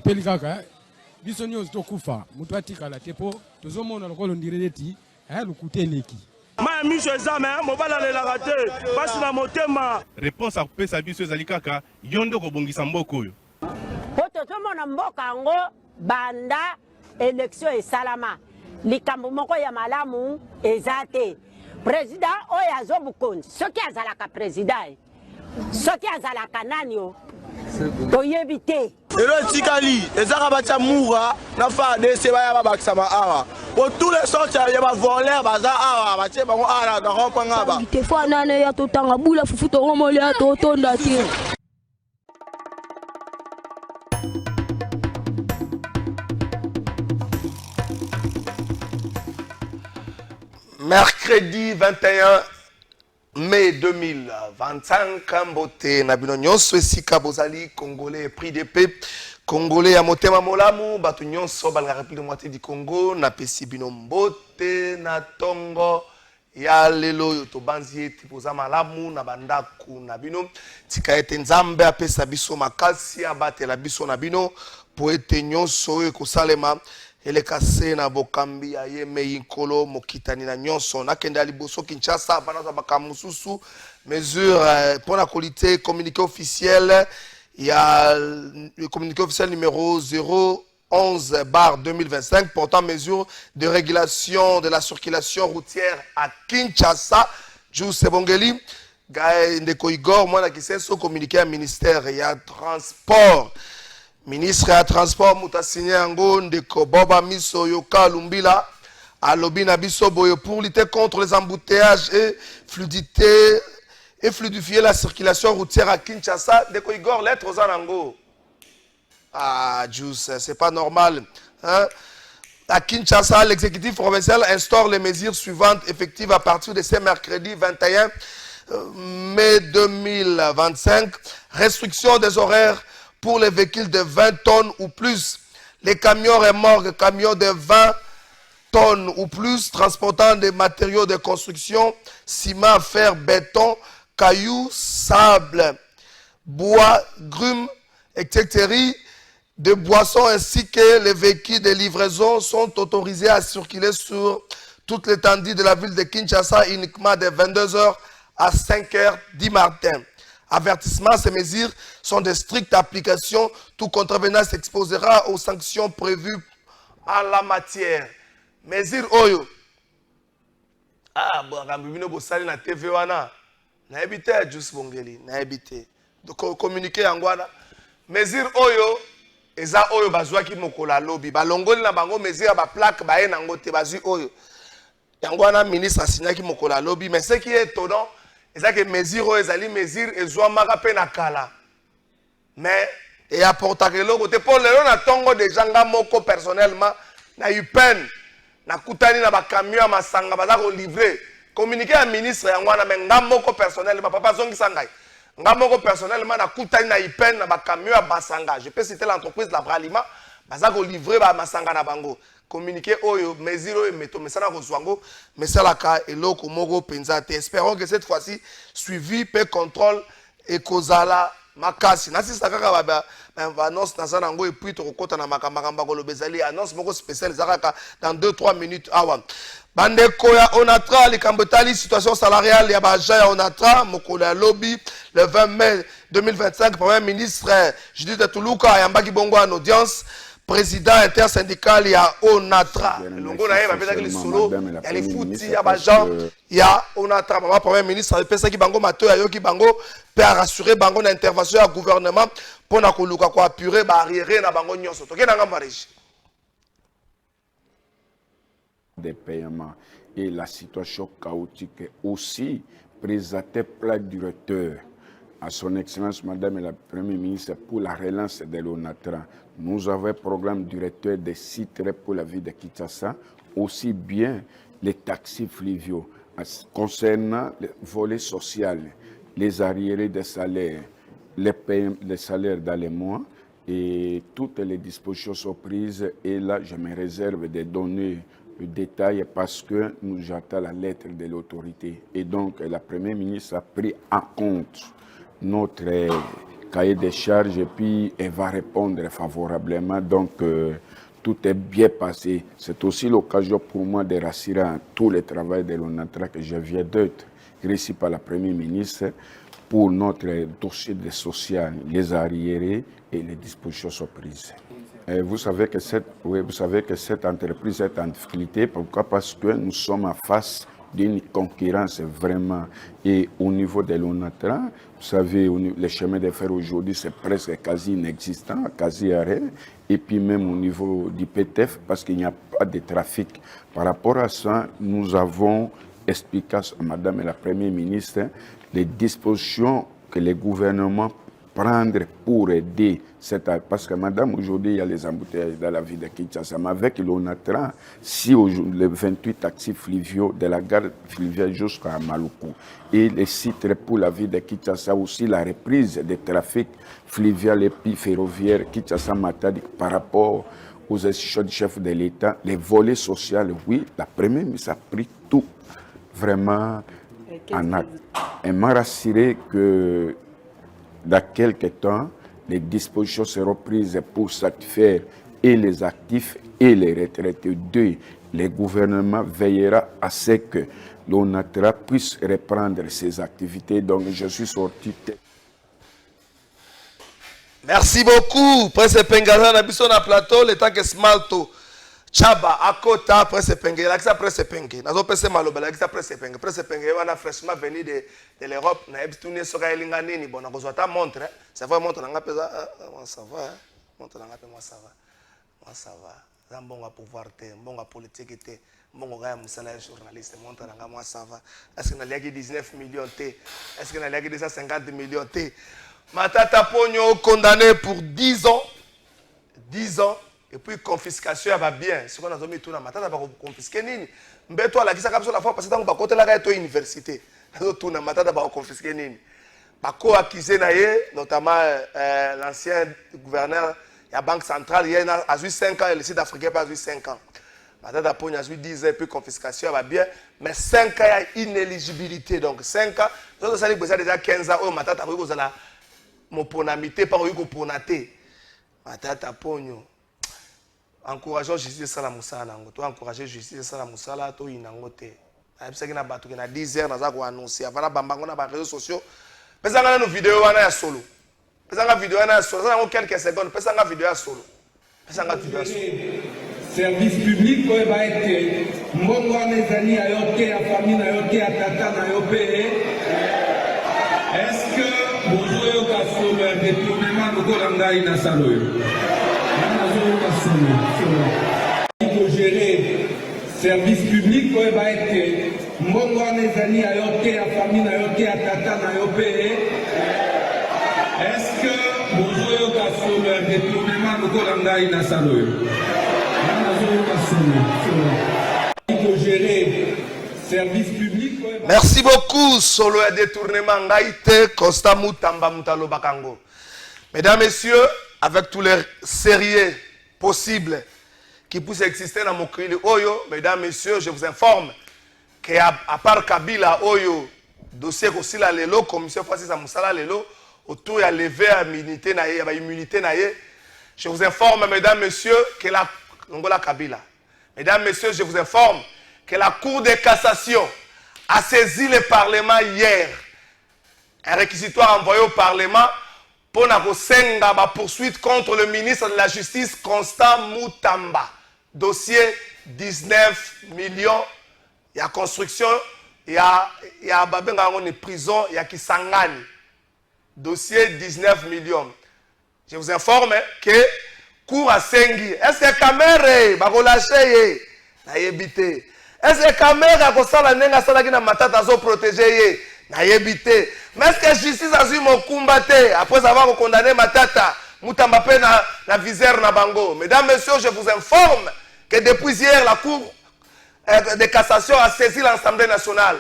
Pelikaka biso nyonso tokufa mutu atikala te po tozomona lokolo ndireti lukuteleki ma miso ezame mobala lelaka te basi na motema. Réponse akopesa biso ezali kaka yo nde kobongisa mboka oyo po tozomona mboka yango banda élection esalama likambo moko ya malamu eza te. Président oyo azobukonzi soki azalaka président soki azalaka nani o toyebi te. Elo etikali ezaka batia mura na FARDC baya babakisa awa pour tous les sortes ya ba voler baza awa batie bango ala na rompanga ba te fois nane ya totanga bula fufu to romoli ya totonda te. Mercredi 21 mai 2025, Mbote Nabino Nyonso esika bozali Congolais pris de paix, Congolais à motema molamu, batu nyonso bal la République moitié du Congo, na pesi bino mbote na tongo ya lelo yo to banzi tipoza malamu na bandaku na bino tika ete nzambe apesa biso makasi abatela biso na bino po ete nyonso ekosalema elekase na bokambi ya yeme inkolo mokitani na nyonso nakende ali boso Kinshasa bana baka mususu mesure pour la qualité communiqué officiel il y a le communiqué officiel numéro 011/2025 portant mesure de régulation de la circulation routière à Kinshasa. Jus Bongeli Gaë Ndeko Igor moi na kisenso communiqué à ministère il y a transport. Ministre ya transport mutasine yango Ndeko Boba Miso Yoka Lumbila alobi na biso boyo pour lutter contre les embouteillages et fluidifier la circulation routière à Kinshasa. Ndeko Igor lettre aux anango. Ah, Juice, c'est pas normal. Hein? À Kinshasa, l'exécutif provincial instaure les mesures suivantes effectives à partir de ce mercredi 21 mai 2025. Restriction des horaires pour les véhicules de 20 tonnes ou plus, les camions remorques, camions de 20 tonnes ou plus, transportant des matériaux de construction, ciment, fer, béton, cailloux, sable, bois, grumes, etc., de boissons ainsi que les véhicules de livraison sont autorisés à circuler sur toute l'étendue de la ville de Kinshasa uniquement de 22h à 5h du matin. Avertissement, ces mesures sont de stricte application. Tout contrevenant s'exposera aux sanctions prévues en la matière. Mesure Oyo. Ah, bon, Rambibino Bossali na TV wana. Na habité à Jus Bongeli. Na habité. Donc, communiquer en Guana. Mesure Oyo. Eza Oyo bazwa ki mokola lobby. Balongoli na bango mesure ba plaque ba enango te bazui Oyo. Yangwana ministre asigna ki mokola lobby. Mais ce qui est étonnant, c'est que mesure ezali mesure ezwa maka pe na kala. Mais et apporta que loko te pour lelo na tongo de janga moko personnellement na UPN na kutani na ba camion ya masanga baza ko livrer communiquer à ministre yangwana mais ngamoko personnellement papa zongi sangai ngamoko personnellement na kutani na UPN na ba camion ya basanga. Je peux citer l'entreprise la Bralima baza ko livrer ba masanga na bango. Communiquer oyo mesure meto mesana kozwango mesalaka eloko moko penzate. Espérons que cette fois-ci suivi pe contrôle et kozala makasi nasi sakaka ba annonce na sanango et puis to kokota na makamaka ko lobezali annonce moko spéciale zakaka dans 2-3 minutes awa bandeko ya Onatra likambotali situation salariale ya baja ya Onatra mokolo ya lobby le 20 mai 2025 premier ministre Judith Tuluka ayambaki bongo en audience président intersyndical ya Onatra longo na yeba pesa ki solo ya les fouti ya baja ya Onatra mama premier ministre pesa ki bango mato ya yoki bango pe rassurer bango na intervention ya gouvernement pour na koluka ko apurer ba arrière na bango nyonso to kena ngamba régie des paiements et la situation chaotique aussi présenté plein directeur à son excellence madame la première ministre pour la relance de l'Onatra. Nous avons un programme directeur des sites pour la ville de Kinshasa, aussi bien les taxis fluviaux concernant le volet social, les arriérés des salaires, les salaires dans les mois et toutes les dispositions sont prises. Et là, je me réserve de donner le détail parce que nous j'attends la lettre de l'autorité. Et donc, la Première ministre a pris en compte notre cahier des charges et puis elle va répondre favorablement. Donc, tout est bien passé. C'est aussi l'occasion pour moi de rassurer tout le travail de l'ONATRA que je viens d'être reçu par la Première ministre pour notre dossier de social, les arriérés et les dispositions sont prises. Et vous savez que cette entreprise est en difficulté. Pourquoi? Parce que nous sommes en face d'une concurrence vraiment. Et au niveau de l'ONATRA, vous savez, les chemins de fer aujourd'hui, c'est presque quasi inexistant, quasi arrêt. Et puis même au niveau du PTF, parce qu'il n'y a pas de trafic. Par rapport à ça, nous avons expliqué à Madame la Première ministre les dispositions que le gouvernement prendre pour aider parce que madame, aujourd'hui, il y a les embouteillages dans la ville de Kinshasa. Mais avec l'ONATRA, si les 28 taxis fluviaux de la gare fluviale jusqu'à Maluku et les sites pour la ville de Kinshasa, aussi la reprise des trafics fluvial et puis ferroviaire Kinshasa-Matadi par rapport aux institutions du chef de l'État, les volets sociaux, oui, la Première ministre a pris tout vraiment en acte. Elle m'a rassuré que dans quelques temps, les dispositions seront prises pour satisfaire et les actifs et les retraités. Deux, le gouvernement veillera à ce que l'ONATRA puisse reprendre ses activités. Donc, je suis sorti. Merci beaucoup. Presse Pengaza, on a plateau, le temps que Smalto. Chaba, Akota, Presse Pengue, l'Axa Presse Pengue. Nazo Presse Maloba, l'Axa Presse Pengue. Presse Pengue, on a fraîchement venu de l'Europe. On a tourné sur Elingani. Bon, on a ta montre. Ça va, montre, on a pesé. Ça va, montre, on a pesé. Moi, ça va. Moi, ça va. C'est un bon pouvoir, un bon politique, un bon journaliste. Montre, moi, ça va. Est-ce qu'on a 19 millions? Est-ce qu'on a 250 millions? Matata Pogno condamné pour 10 ans. 10 ans. Et puis confiscation va bien. Ce qu'on a mis tout dans Matata va confisquer nini. Mbeto ala kisa kapso la fois parce que dans côté là to université. Tout dans Matata va confisquer nini. Bako accusé naie notamment l'ancien gouverneur de la Banque centrale il a 5 ans et le Sud-Africain pas 5 ans. Matata Pogno a 10 ans et puis confiscation va bien mais 5 ans il y a inéligibilité donc 5 ans. Donc ça dit déjà 15 ans au Matata ko za la mon ponamité par ko ponaté. Matata Pogno encourageons justice sala musala ngo to encourager justice sala musala to inango te ayebisaki na bato ke na 10 heures naza ko annoncer avant na bambango na ba réseaux sociaux pesanga na vidéo wana ya solo pesanga vidéo wana ya solo ça en quelques secondes pesanga vidéo ya solo pesanga vidéo ya solo service public ko ba ete mbongo wana ezali ayote ya famille na yote ya tata na yope est-ce que bozoyo ka solo ya détournement lokola ngai na saloyo il faut gérer service public pour être mbongo anezali ayote ya famille na yote ya tata na yope est-ce que bozoyo ka solo ya détournement lokola ngai na saloyo il faut gérer service public. Merci beaucoup solo ya détournement ngai te Constant Mutamba Mutalo Bakango. Mesdames, Messieurs, avec tous les sérieux possibles qui puissent exister dans mon pays Oyo, mesdames, messieurs, je vous informe qu'à part Kabila Oyo, dossier aussi la lelo, commission Francis Amoussala lelo, autour de lever immunité naïe, je vous informe, mesdames, messieurs, que la Ngola Kabila, mesdames, messieurs, je vous informe que la Cour de cassation a saisi le Parlement hier, un réquisitoire envoyé au Parlement pour la poursuite contre le ministre de la Justice, Constant Mutamba. Dossier 19 millions. Il y a construction, il y a une prison, il y a Kisangani. Dossier 19 millions. Je vous informe que cour à Sengi. Est-ce que caméra va relâcher? Est-ce que caméra va relâcher? Matata va protéger? Mais est-ce que justice a eu mon combatté après avoir condamné Matata Mutamba pe na visère na bango? Mesdames, messieurs, je vous informe que depuis hier, la Cour de cassation a saisi l'Assemblée nationale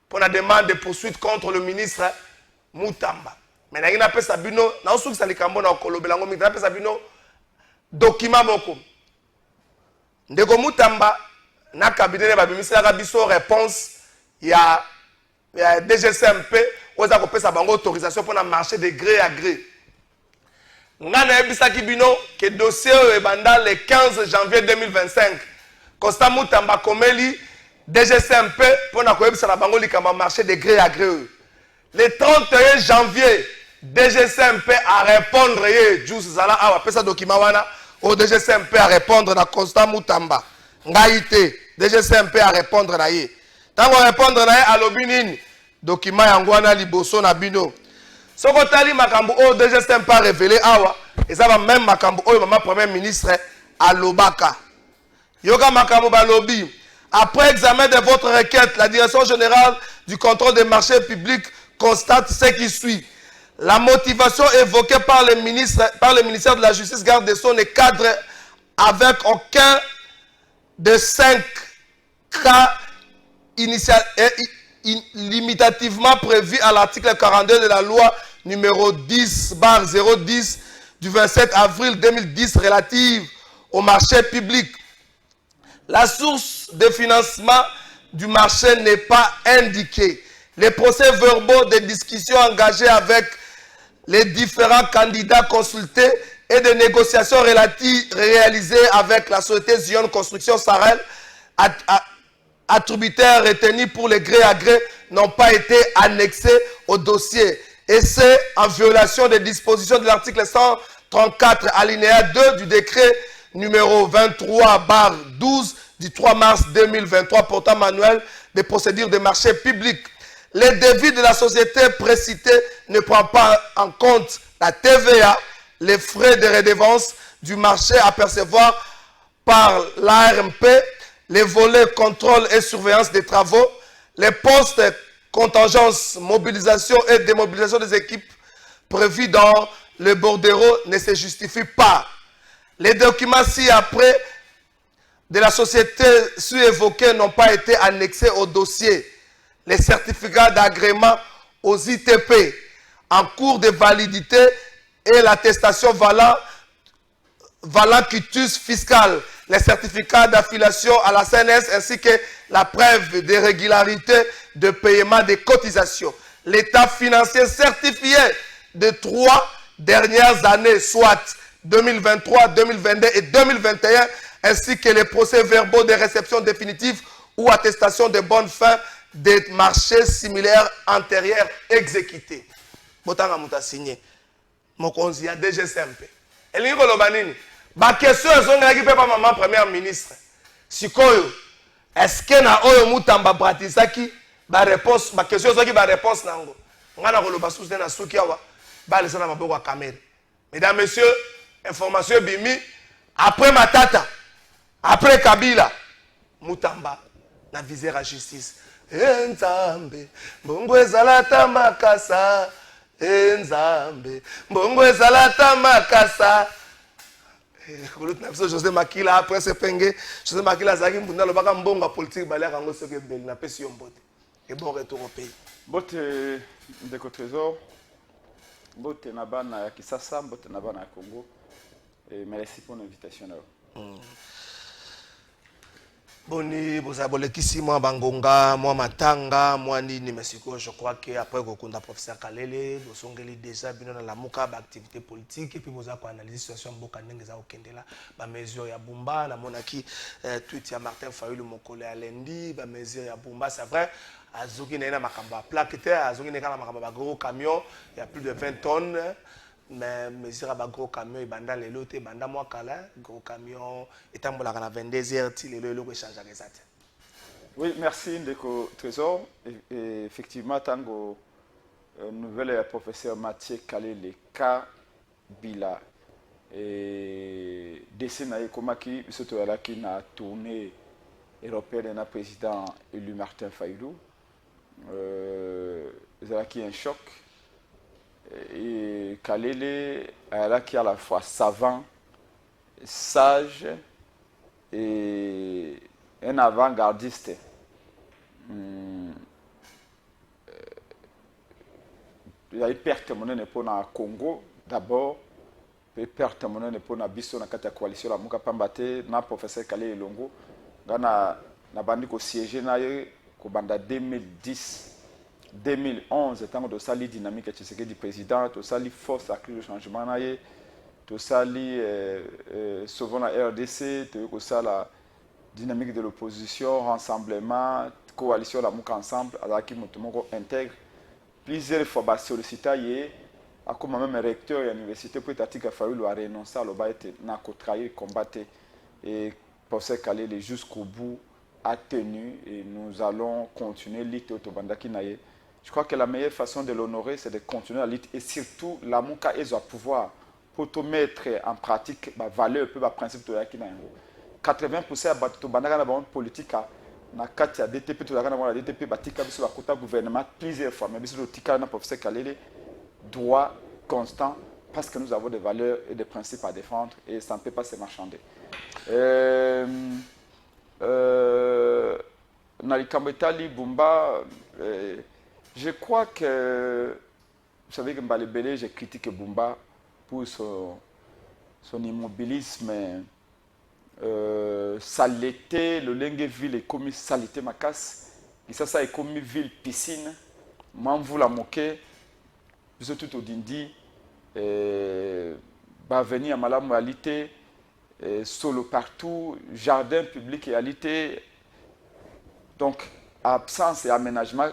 pour la demande de poursuite contre le ministre Mutamba. Mais il n'y a pas Sabino, il n'y a pas Sabino document moko. Ndeko Mutamba na cabinet babimisaka biso réponse ya DGCMP oza kopesa bango autorisation pour na marché de gré à gré. Nga na ebisaki bino que dossier ebanda le 15 janvier 2025. Constant Mutamba komeli DGCMP pour na koyebisa na bango likamba marché de gré à gré. Le 31 janvier DGCMP a répondre ye Juice Zala awa pesa document wana au DGCMP a répondre na Constant Mutamba. Ngaïté, DGCMP a répondre na ye. Tango répondre na ye alobi nini document yango wana liboso na bino. Soko tali makambo o DGCMP a révélé awa eza ba même makambo o mama premier ministre alobaka. Yoga makambo balobi. Après examen de votre requête, la direction générale du contrôle des marchés publics constate ce qui suit. La motivation évoquée par le ministère de la Justice garde des Sceaux ne cadre avec aucun de 5 cas limitativement prévus à l'article 42 de la loi numéro 10/010 du 27 avril 2010 relative au marché public. La source de financement du marché n'est pas indiquée. Les procès-verbaux des discussions engagées avec les différents candidats consultés et des négociations réalisées avec la société Zion Construction Sahel, attributaires retenus pour les gré à gré, n'ont pas été annexés au dossier. Et c'est en violation des dispositions de l'article 134 alinéa 2 du décret numéro 23/12 du 3 mars 2023 portant manuel des procédures de marché public. Les devis de la société précitée ne prend pas en compte la TVA, les frais de redevance du marché à percevoir par l'ARMP, les volets contrôle et surveillance des travaux, les postes contingence, mobilisation et démobilisation des équipes prévus dans le bordereau ne se justifient pas. Les documents ci-après de la société su-évoquée n'ont pas été annexés au dossier. Les certificats d'agrément aux ITP en cours de validité et l'attestation valant quitus fiscal, les certificats d'affiliation à la CNS ainsi que la preuve de régularité de paiement des cotisations. L'état financier certifié de 3 dernières années, soit 2023, 2022 et 2021, ainsi que les procès-verbaux de réception définitive ou attestation de bonne fin des marchés similaires antérieurs exécutés. Botanga muta signé. Mokonzi ya DGCMP. Elingi koloba nini? Ba question ezongaki pe pa maman première ministre. Sikoyo, est-ce que na oyo mutamba pratisaki ba réponse ba question ezongaki ba réponse nango. Ngana koloba sous na suki awa ba lesana maboko ya caméra. Mesdames, messieurs, information bimi après Matata, après Kabila, Mutamba na viser à justice. Enzambe, mbongo ezalata makasa. Enzambe, mbongo ezalata makasa. José Makila après ce penge, José Makila zaki mbunda lobaka mbongo politique balé kango soki beli na pesi yombote. Et bon retour au pays. Bote ndeko trésor. Bote na bana ya Kisasa, bote na bana ya Congo. Et merci pour l'invitation. Boni, vous avez ici moi Bangonga, moi Matanga, moi Nini, mais je crois qu'après que vous professeur Kalele, vous avez déjà bien dans la mouka d'activité politique et puis vous avez analysé la situation Bokanenga au Kendela, la mesure ya Bumba, la monarchie, tweet ya Martin Fayulu Mokole à lundi, la mesure ya Bumba, c'est vrai. Azuki n'a makamba plaqué, Azuki n'a makamba gros camion, il y a plus de 20 tonnes. Mais mesure à gros camion et banda les lots et banda moi kala gros camion et tant que la 22h il le lots échange avec ça. Oui, merci Ndeko Trésor. Et effectivement tango nouvelle professeur Mathieu Kalele Kabila et dessinaï komaki surtout là qui na tournée européenne na président élu Martin Fayulu qui un choc. Et Kalele là qui est à la fois savant, sage et un avant-gardiste. Il y a eu perte monnaie pour le Congo d'abord, puis perte monnaie pour la Bisso dans la coalition la Muka Pambate, na professeur Kalele Longo, dans na bandi ko siéger na ye ko banda 2010 2011 tant que sali dynamique Tshisekedi président to sali force accrue de changement na ye to sali sauvons la RDC to ko sala dynamique de l'opposition rassemblement coalition la muka ensemble avec mutumoko intègre plusieurs fois ba sollicita ye akoma même recteur de l'université pour tatika fallu a renoncer lo ba été na ko trahir combattre et pour se caler jusqu'au bout a tenu et nous allons continuer lutte autobandaki na ye. Je crois que la meilleure façon de l'honorer, c'est de continuer la lutte et surtout, la mouka est à pouvoir pour te mettre en pratique la valeur, le principe de la 80% de la politique, na kati ya DTP, tout la DTP, batika biso la kota gouvernement plusieurs fois, mais biso le tika na professeur Kalele, droit constant, parce que nous avons des valeurs et des principes à défendre et ça ne peut pas se marchander. Nalikambetali Bumba, je crois que, vous savez que Mbalebele, j'ai critiqué Bumba pour son immobilisme, saleté, le lingue ville est comme saleté ma casse, et ça est comme ville piscine, m'envoie la moquer, je tout au dindi, venir à Malamoualité, solo partout, jardin public et réalité, donc absence et aménagement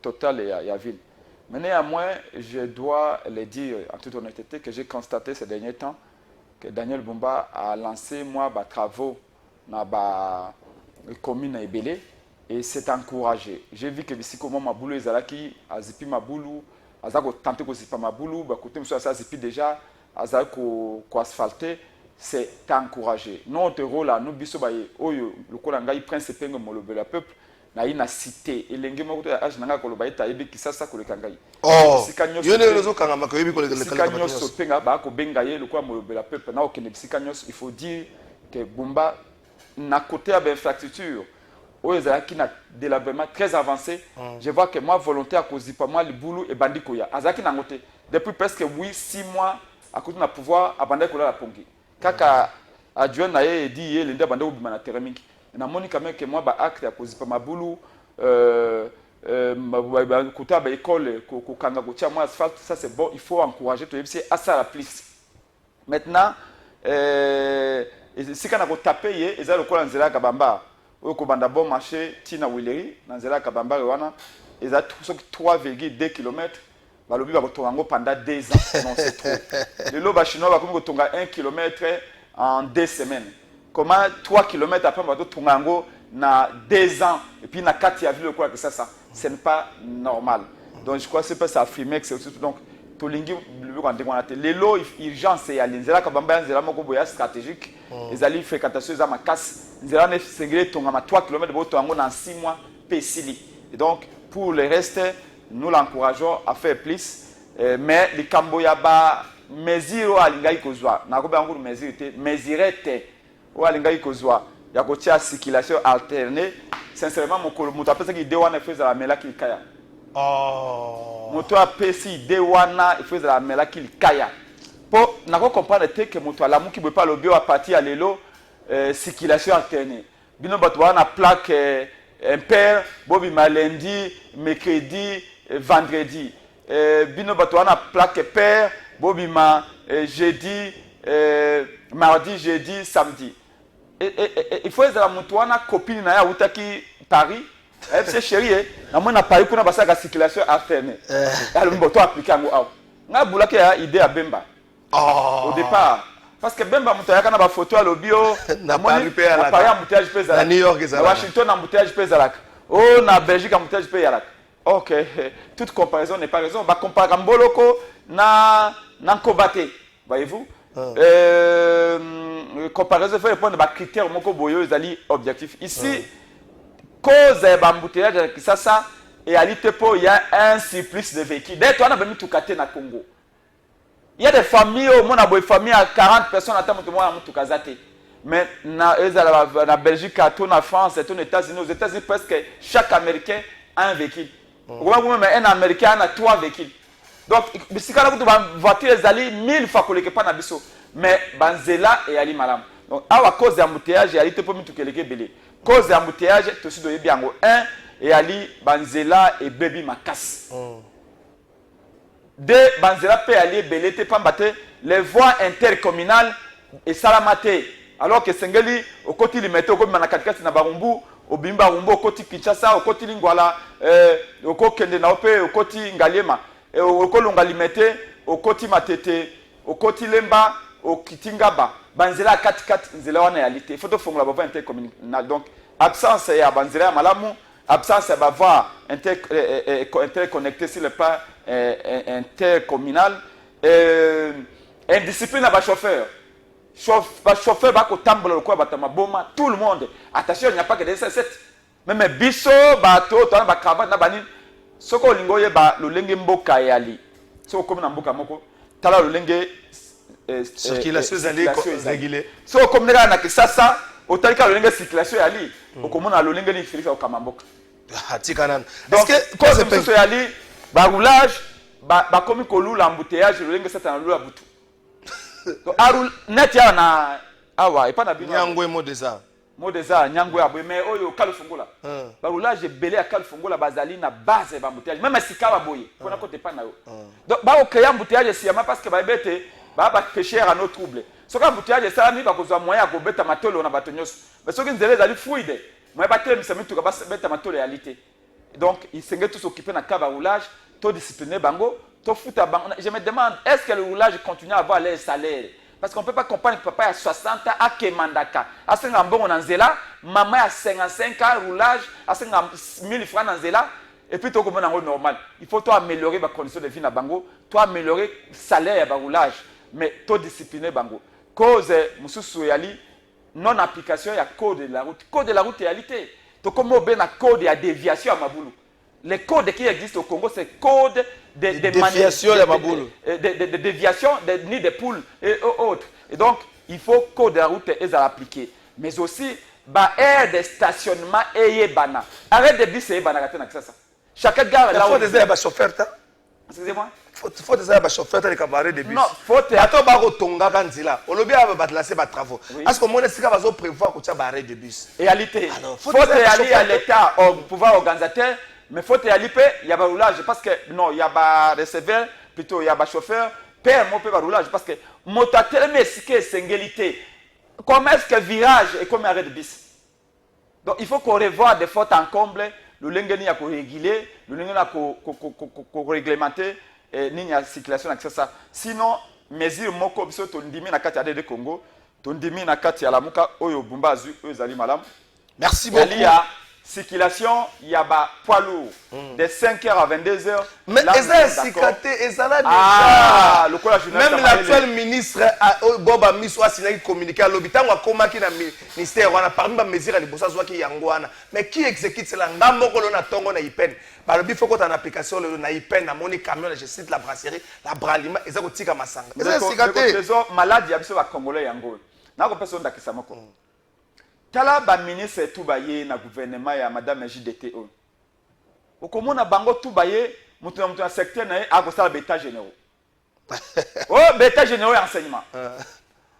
total et à ville. Mais néanmoins, je dois le dire en toute honnêteté que j'ai constaté ces derniers temps que Daniel Bumba a lancé moi des travaux dans la commune de Ebele et c'est encouragé. J'ai vu que ici comment Maboulou ezalaki azipi Maboulou, azako tenté ko zipa Maboulou, ba côté monsieur ça zipi déjà, azako ko asphalter, c'est encouragé. Notre rôle là nous biso ba oyo lokola ngai prince pengo molobe la peuple na ina cité elenge moko ya age nanga koloba ita yebi kisasa koleka ngai. Oh. Yone lozo kangama ko yebi koleka kala. Sikanyo penga ba ko benga ye lokola molobe la peuple na okene sikanyo il faut dire que Bumba na côté à infrastructure oyo ezalaki na délabrement très avancé. Je vois que moi volontaire à cause pas moi le boulot et bandiko ya azaki na ngote depuis presque 6 mois à cause na pouvoir abandé kola la pongi. Kaka adjoint na ye dit ye lenda bandé obima na terrain mingi. Na moni quand même que moi ba acte à cause pas Maboulou côté ba école ko kanga ko tia moi asphalte ça c'est bon, il faut encourager to yebisi à ça la plus. Maintenant si kana ko taper ye eza lokola nzela ka bamba o ko banda bon marché tina wileri na nzela ka bamba wana eza 3,2 km balobi ba ko tonga pendant 2 ans non c'est trop. Le loba chinois ba ko tonga 1 km en 2 semaines. Comment 3 km après bateau Tungango na 2 ans et puis na 4 ville quoi que ça ce n'est pas normal. Donc je crois que c'est pas ça affirmer que c'est aussi donc to lingi le quand on a les lots urgence et alinzela kabamba nzela moko boya stratégique les ali fréquentation za makas nzela ne sengele tonga ma 3 km bateau Tungango dans 6 mois pesili. Et donc pour le reste nous l'encourageons à faire plus mais les Camboya ba mesure alingai kozwa na ko ba nguru mesure ou alingai kozwa ya kotia circulation alternée sincèrement moto apesa ki de wana faisait la mela ki kaya moto apesi de wana faisait la mela ki kaya po na ko comprendre que moto alamu ki pas le bio à partir à lelo circulation alternée bino bato wana plaque impair bobi lundi mercredi vendredi bino bato wana plaque pair bobi jeudi mardi jeudi samedi. Il faut que la moutouana copine na ya utaki Paris. C'est chéri na moi na Paris kuna basa ka circulation alternée. Alors mboto appliquer ngo aw. Na bulaki ya idée à Bemba. Au départ parce que Bemba muto yaka na ba photo à lobio na Paris embouteillage pesa na New York na Washington embouteillage pesa là. Oh na Belgique embouteillage pesa là. OK, toute comparaison n'est pas raison. Ba comparer Mboloko na Kobate. Voyez-vous? Comparaison fait répondre à critères moko boyo ezali objectif ici cause d'embouteillage ça et à l'itepo il y a un surplus de véhicules dès toi on a besoin tout cater na Congo il y a des familles au monde a des familles à 40 personnes attends tout moi tout kazate mais na Belgique à tout en France et tout aux États-Unis presque chaque américain a un véhicule même un américain a 3 véhicules. Donc, si vous avez une voiture, vous allez 1000 fois que pas nabiso. Mais banzela et ali malam. Donc, à cause d'embouteillage, il y a des gens qui ont belé. cause d'embouteillage tout aussi doyebi yango 1 et ali banzela et baby makas. 2 banzela pe ali belete pambate les voies intercommunales et salamate alors que sengeli au côté limité au côté manakatikati na barumbu au bimba rumbu au côté Kinshasa au côté Lingwala au côté Kende na ope au côté Ngaliema au côté Longalimete au côté Matete au côté Lemba au Kitingaba banzela 4 nzela wana ya lité faut to formula ba intercommunal donc absence ya banzela malamu absence ya ba voie interconnectée sur le plan intercommunal indiscipline à ba chauffeur chauffeur ba ko tambola ko batama boma tout le monde attention il n'y a pas que des 7 même biso bato to ba kaba na bani soko lingoye ba lolenge mboka yali soko comme na mboka moko tala lolenge circulation régulée soko comme na Kisasa otalika lolenge circulation yali okomona lolenge ni firika o kamamboka tikanan donc cause de yali ba roulage ba komi ko lula embouteillage lolenge satana lula butu donc arul net ya na awa epa na bino nyangwe modeza nyangwe abwe mais oyo kalfungola ba roulage belé ya kalfungola bazali na base ba embouteillage même sikawa boye pona côté pa na yo donc ba o créer embouteillage siama parce que ba bete ba pêcher à nos troubles soka embouteillage ça ni ba kozwa moyen ko beta matolo na batonyoso mais soki nzele ezali fluide mais ba tele misamitu ka ba beta matolo ya lité donc il s'engage tous s'occuper na ka ba roulage to discipliner bango. Je me demande, est-ce que le roulage continue à avoir les salaires? Parce qu'on ne peut pas comprendre que papa a 60 ans à Kemandaka. À 50 ans, on Zela, maman a 55 ans, roulage, à 50 000 francs dans Zela, et puis tu as un normal. Il faut améliorer la condition de vie dans Bango, améliorer le salaire de roulage, mais tu discipliner Bango. Cause, Moussou Yali, non-application, il y a code de la route. Code de la route est réalité. Tu comme au ben code, il y a déviation à Maboulou. Les codes qui existent au Congo, c'est code de déviation de déviation de nids de poules et autres. Et donc, il faut code de la route et à l'appliquer. Mais aussi, aire de stationnement et bana. Arrête de bus et bana. Chaque gare là. Il faut des chauffeurs. Excusez-moi. Faut des chauffeurs dans les cabarets de bus. Non, faut des tonga kanzila. On le bien va lancer des travaux. Est-ce que mon estika va prévoir que tu as barré de bus? Réalité. Faut aller à l'État, au pouvoir organisateur. Mais il faut y aller, il y a un roulage parce que non, il y a un receveur, plutôt il y a un chauffeur, père mon père roulage parce que mon tatelé mais c'est singulité. Comment est-ce que virage et comme arrêt de bis? Donc il faut qu'on revoie des fautes en comble, le lengeni a qu'on réguler, le lengeni a qu'on réglementer et ni a circulation avec ça. Sinon mesure moko biso to ndimi na kati ya de Congo, to ndimi na kati ya lamuka oyo bumbazu oyo zali malam. Merci beaucoup. Circulation, il y a des poids lourds de 5h à 22h. Mais ils même l'actuel ministre Boba Miso a signé communiqué à l'hôpital ou comment qui ministère on a parmi les mesures les bossas qui yangwana mais qui exécute cela ngambo ko na tongo na ipen par le bifo ko en application le na ipen na moni camion je cite la brasserie la bralima ils ont tika masanga les malades ya biso ba congolais yango na ko personne ndakisa moko. Tala ba ministre tout baye na gouvernement ya madame JDTO. Okomona bango tout baye mutu na secteur na a kosala beta généraux. Oh beta généraux enseignement.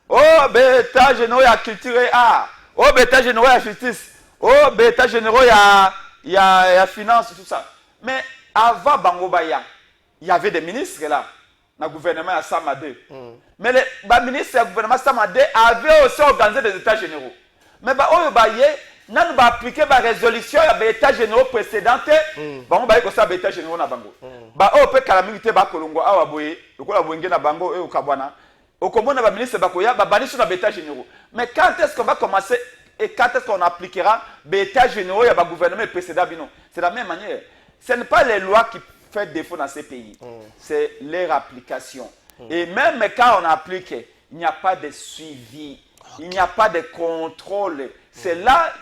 Oh beta généraux ya culture et art. Oh beta généraux ya justice. Oh beta généraux ya finance tout ça. Mais avant bango baya, il y avait des ministres là na gouvernement ya Samadé. Mais les ministres du gouvernement Samadé avaient aussi organisé des états généraux. Mais oyo baye nanu ba appliquer ba résolution ya ba état généraux précédente bango baye ko sa ba état généraux na bango ba o pe calamité ba kolongo awa boye lokola boyenge na bango e okabwana okomona ba ministre ba koya ba baniso na ba état généraux. Mais quand est-ce qu'on va commencer et quand est-ce qu'on appliquera ba état généraux ya ba gouvernement précédent bino? C'est la même manière. Ce n'est pas les lois qui font défaut dans ces pays. C'est leur application. Et même quand on applique, il n'y a pas de suivi. Il n'y a pas de contrôle. C'est là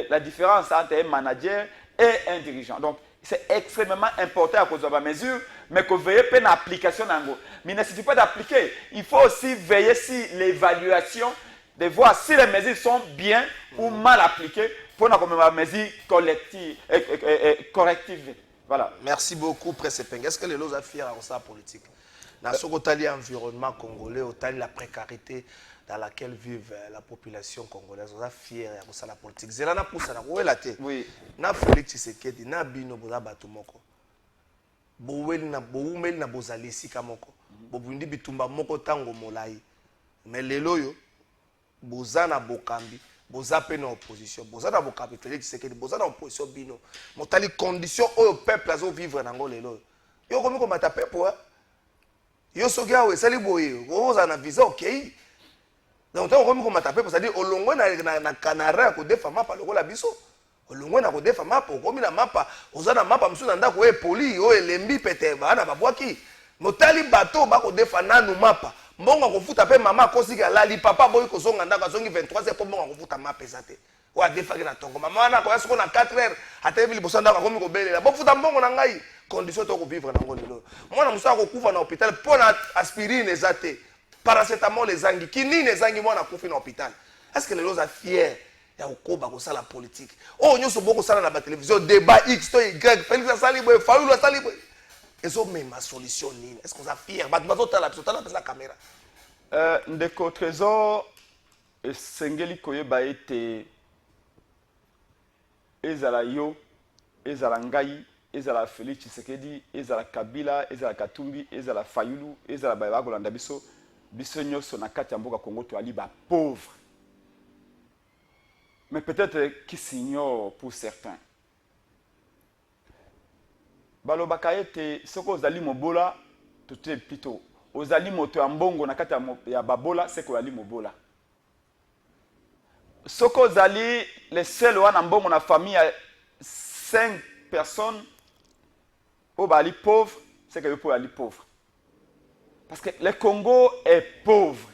la différence entre un manager et un dirigeant. Donc, c'est extrêmement important à cause de la mesure, mais que vous veillez pas l'application. Mais il ne suffit pas d'appliquer. Il faut aussi veiller si l'évaluation, de voir si les mesures sont bien ou mal appliquées pour une mesure corrective. Voilà. Merci beaucoup, Presse Peng. Est-ce que les lois affirment à ça politique? Dans ce environnement congolais, la précarité, dans laquelle vive la population congolaise. On est fiers de la politique. C'est là que nous avons la tête. Oui. Na Félix Tshisekedi, na Bino Boza Batumoko. Bouweli na bozali sika moko. Bobundi bitumba moko tango molai. Mais lelo yo, boza na bokambi, boza pe na opposition. Boza na bokambi Félix Tshisekedi, boza na opposition Bino. Motali condition au peuple azo vivre nango lelo. Yo komi ko mata peuple. Yo soki awe sali boye, oza na visa okay. Donc tant komi ko mata peuple, c'est-à-dire olongwe na canara ko defa mapa lokola biso. Olongwe na ko defa mapa, komi na mapa, oza na mapa msu na ndako e poli, o elembi pete bana babwaki. Motali bato ba ko defa nanu mapa. Mbonga ko futa pe mama kosi ka lali papa boy ko zonga ndako zongi 23h po mbonga ko futa mapa ezate. Wa defa ki na tongo mama na ko yasko na 4h atebili bosanda ko komi ko belela. Bo futa mbongo na ngai. Condition to ko vivre nango lelo. Mwana musa ko kufa na hôpital pona aspirine ezate. Paracétamol ezangi, kinini ezangi mwana kufi na hôpital. Est-ce que les gens sont fiers ya koba ko sala politique? Oh nyoso boko sala na ba télévision débat X to Y, Félix asali boy, Fayoulou asali boy. Ezo même ma solution nini? Est-ce qu'on est fiers? Bato tala la caméra. Ndeko Trésor esengeli koyeba ete ezala yo, ezala ngai, ezala Félix Tshisekedi, ezala Kabila, ezala Katumbi, ezala Fayoulou, ezala ba kolanda biso. Biso nyonso na kati ya mboka Congo to ali ba pauvre. Mais peut-être qui s'ignore pour certains. Balobaka ete soko ozali mobola tote plutôt ozali moto ya mbongo na kati ya babola seko ali mobola. Soko ozali les seuls wana mbongo na famille ya 5 personnes o bali pauvre c'est que yo po ali pauvre. Parce que le Congo est pauvre.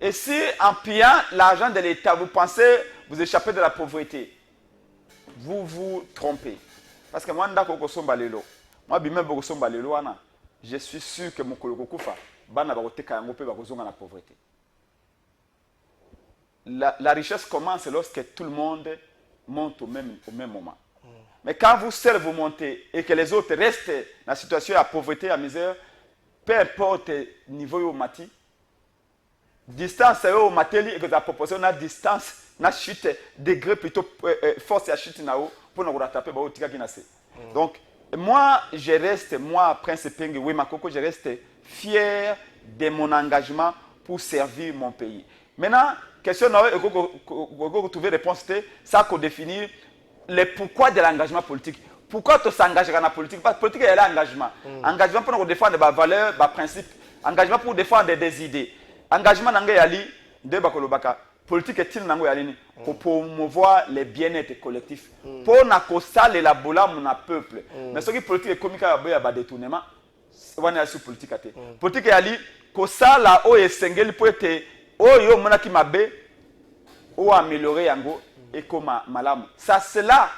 Et si en pillant l'argent de l'État, vous pensez vous échapper de la pauvreté, vous vous trompez. Parce que moi, je suis sûr que mon collègue la pauvreté. La richesse commence lorsque tout le monde monte au même moment. Mais quand vous seuls vous montez et que les autres restent dans la situation de la pauvreté et de la misère, peu importe le niveau au mati, distance au mateli et que la proportion de distance na chute degré plutôt force à chute na haut pour nous rattraper ba otika kinase. Donc moi je reste Prince Penge Wemakoko, je reste fier de mon engagement pour servir mon pays. Maintenant question na ko trouver réponse ça qu'on définir le pourquoi de l'engagement politique. Pourquoi tu s'engages dans la politique? Parce que la politique est l'engagement. Engagement pour nous défendre des valeurs, des principes. Engagement pour défendre des idées. Engagement dans la politique est pour promouvoir les bien-être collectifs. Pour n'accosser la bola mon peuple. Mais ce qui est politique est comique à un détournement. C'est une politique. Politique est ali kosa la o et sengeli pour être o yo mona ki mabe o améliorer yango et comme malam. Ça c'est là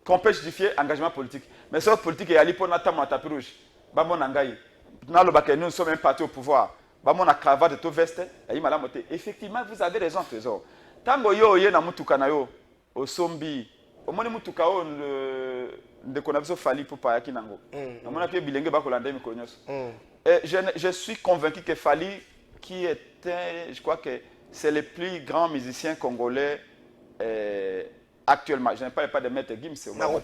qu'on peut justifier engagement politique. Mais cette politique est allée pour notre tapis rouge. Nous sommes un parti au pouvoir. Nous cravate et tout veste. Effectivement, vous avez raison, Trésor. Tango yo ye na mutuka na yo au sombi. Au moins mutuka o de konabiso fali pour pas kinango. Na mona ke bilenge ba kolanda mi konyos. Je suis convaincu que Fali qui était, je crois que c'est le plus grand musicien congolais actuellement. Je ne parle pas de Maître Gims. Non,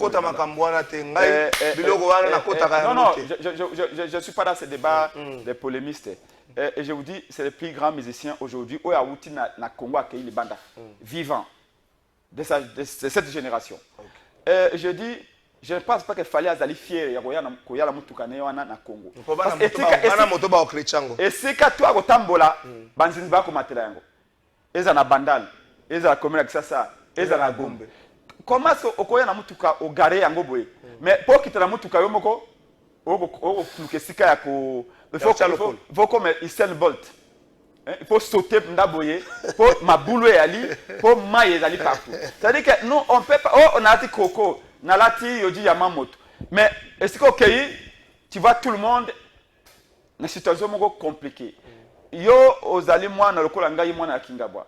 je ne suis pas dans ce débat des polémistes. Et je vous dis, c'est le plus grand musicien aujourd'hui. Où Aouti na Congo a accueilli les bandes vivants de cette génération. Je dis, je ne pense pas qu'il fallait aller fier de la Moutoukane na Congo. Et si tu as Tambola, Banzinba comme Matelayango, Ezana Bandal, Ezana Komena Kisasa, Ezana Gombe. Comment est-ce qu'on a mutuka au garé yango boy? Mais pour quitter la mutuka yomoko, il faut comme Usain Bolt. Il faut sauter ndaboye, pour ma boule ali, pour mailler ali partout. C'est-à-dire que nous on peut pas. Oh on a dit coco, nalati yoji yamamoto. Mais est-ce que tu vois tout le monde dans une situation compliquée. Yo ozali mwana lokola ngai mwana kingabwa.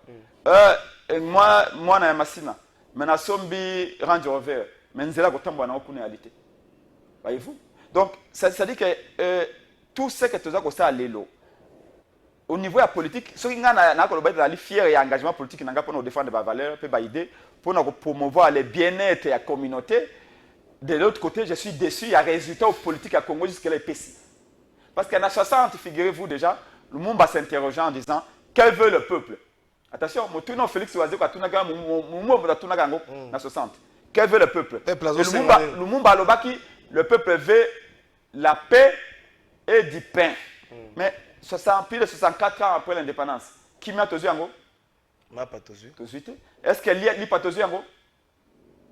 Moi na masina. Maintenant, sombi Range Rover, mais nous avons une réalité. Voyez-vous? Donc, ça dit que tout ce que tu as fait à l'élo, au niveau de la politique, ce qui est fier et engagement politique, pour défendre des valeurs, pour idées, pour promouvoir le bien-être de la communauté. De l'autre côté, je suis déçu, il y a résultat politique à Congo jusqu'à l'EPC. Parce qu'en 60, figurez-vous déjà, le monde va s'interroger en disant que veut le peuple. Attention, mon Félix Oazé, en 60. Que veut le peuple? Le peuple veut la paix et du pain. Mais 60, plus de 64 ans après l'indépendance, qui m'a tozu en gros? Ma pas tozu. Est-ce qu'elle lit pas tozu en gros?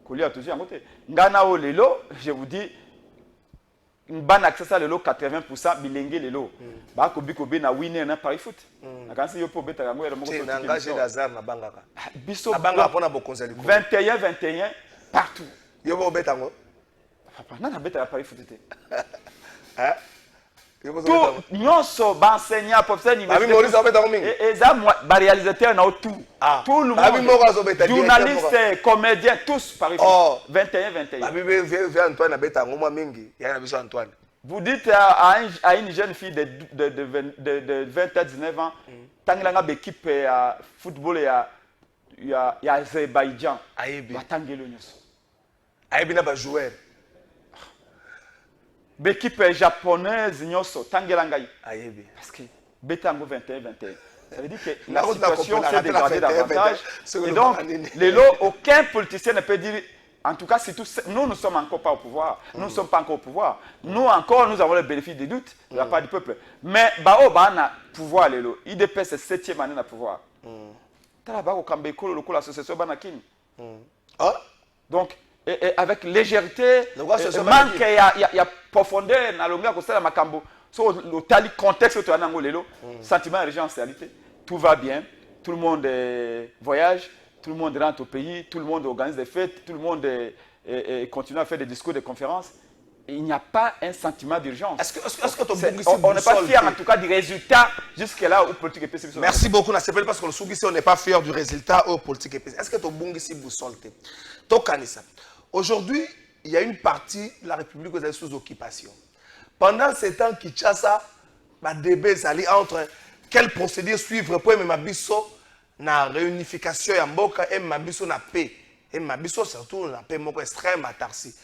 Kolia tozu en gros. Ngana o lelo, je vous dis, une bonne accès à lelo 80% bilingue lelo. Ba ko biko be na winner na Paris foot. Na kansi yo po beta yango ya moko. C'est engagé Lazare na bangaka. Biso na banga pona bokonzali. 21 partout. Yo bo beta ngo. Papa na beta ya Paris foot te. Hein? Tout nyonso ba enseignant professeur université. Abi Maurice obeta ngo mingi. Et ça ba réalisateur na tout. Tout le monde. Journalistes, comédiens, tous Paris foot. 21. Abi ve Antoine abeta ngo mingi. Ya na biso Antoine. Vous dites à une jeune fille de 20 à 19 ans, tant qu'il y a une équipe de football il y a Azerbaïdjan. Aïbi. Batangelo nyos. Aïbi na ba joueur. L'équipe japonaise nyos tangelangai. Aïbi. Parce que Betango 21. Ça veut dire que la situation s'est dégradée davantage. Et donc, aucun politicien ne peut dire. En tout cas, nous ne sommes encore pas au pouvoir. Nous ne sommes pas encore au pouvoir. Nous encore, nous avons le bénéfice des doutes de la part du peuple. Mais Bao Bana pouvoir lelo. IDP c'est 7e année de pouvoir. L'association Banakin. Donc, avec légèreté, manque il y a profondeur dans le monde de Makambo. Sur le tali contexte où tu as dans lelo, sentiment de réalité. Tout va bien, tout le monde voyage. Tout le monde rentre au pays, tout le monde organise des fêtes, tout le monde continue à faire des discours, des conférences. Il n'y a pas un sentiment d'urgence. On n'est pas fier en tout cas du résultat jusque-là où politique est pessimiste. Merci beaucoup. Parce que le Sougisi, on n'est pas fier du résultat où politique est pessimiste. Est-ce que tu as bungisi boussolte? Aujourd'hui, il y a une partie de la République qui est sous occupation. Pendant ce temps, Kinshasa, ma débat entre quelle procédure suivre pour Mabiso na réunification ya mboka et mabiso na paix et mabiso surtout na paix moko extrême à Tarsi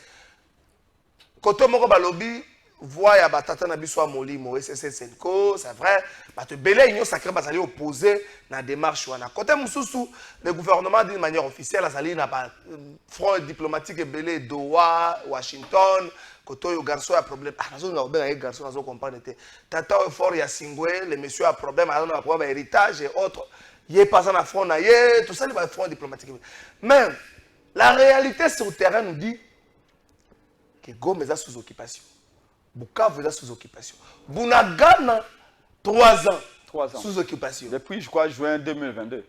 côté moko balobi voix ya batata na biso molimo SSSNCO c'est vrai bato belé union sacrée bazali opposé na démarche wana côté mususu le gouvernement d'une manière officielle azali na ba front diplomatique belé Doha Washington côté yo garçon a problème nazo na obenga garçon nazo comprendre te tata fort ya Singwe le monsieur a problème alors na problème héritage et autres. Il est passé à front, tout ça, il va front diplomatique. Mais la réalité sur le terrain nous dit que Goma est sous occupation. Bukavu est sous occupation. Bunagana, 3 ans sous occupation. Depuis, je crois, juin 2022.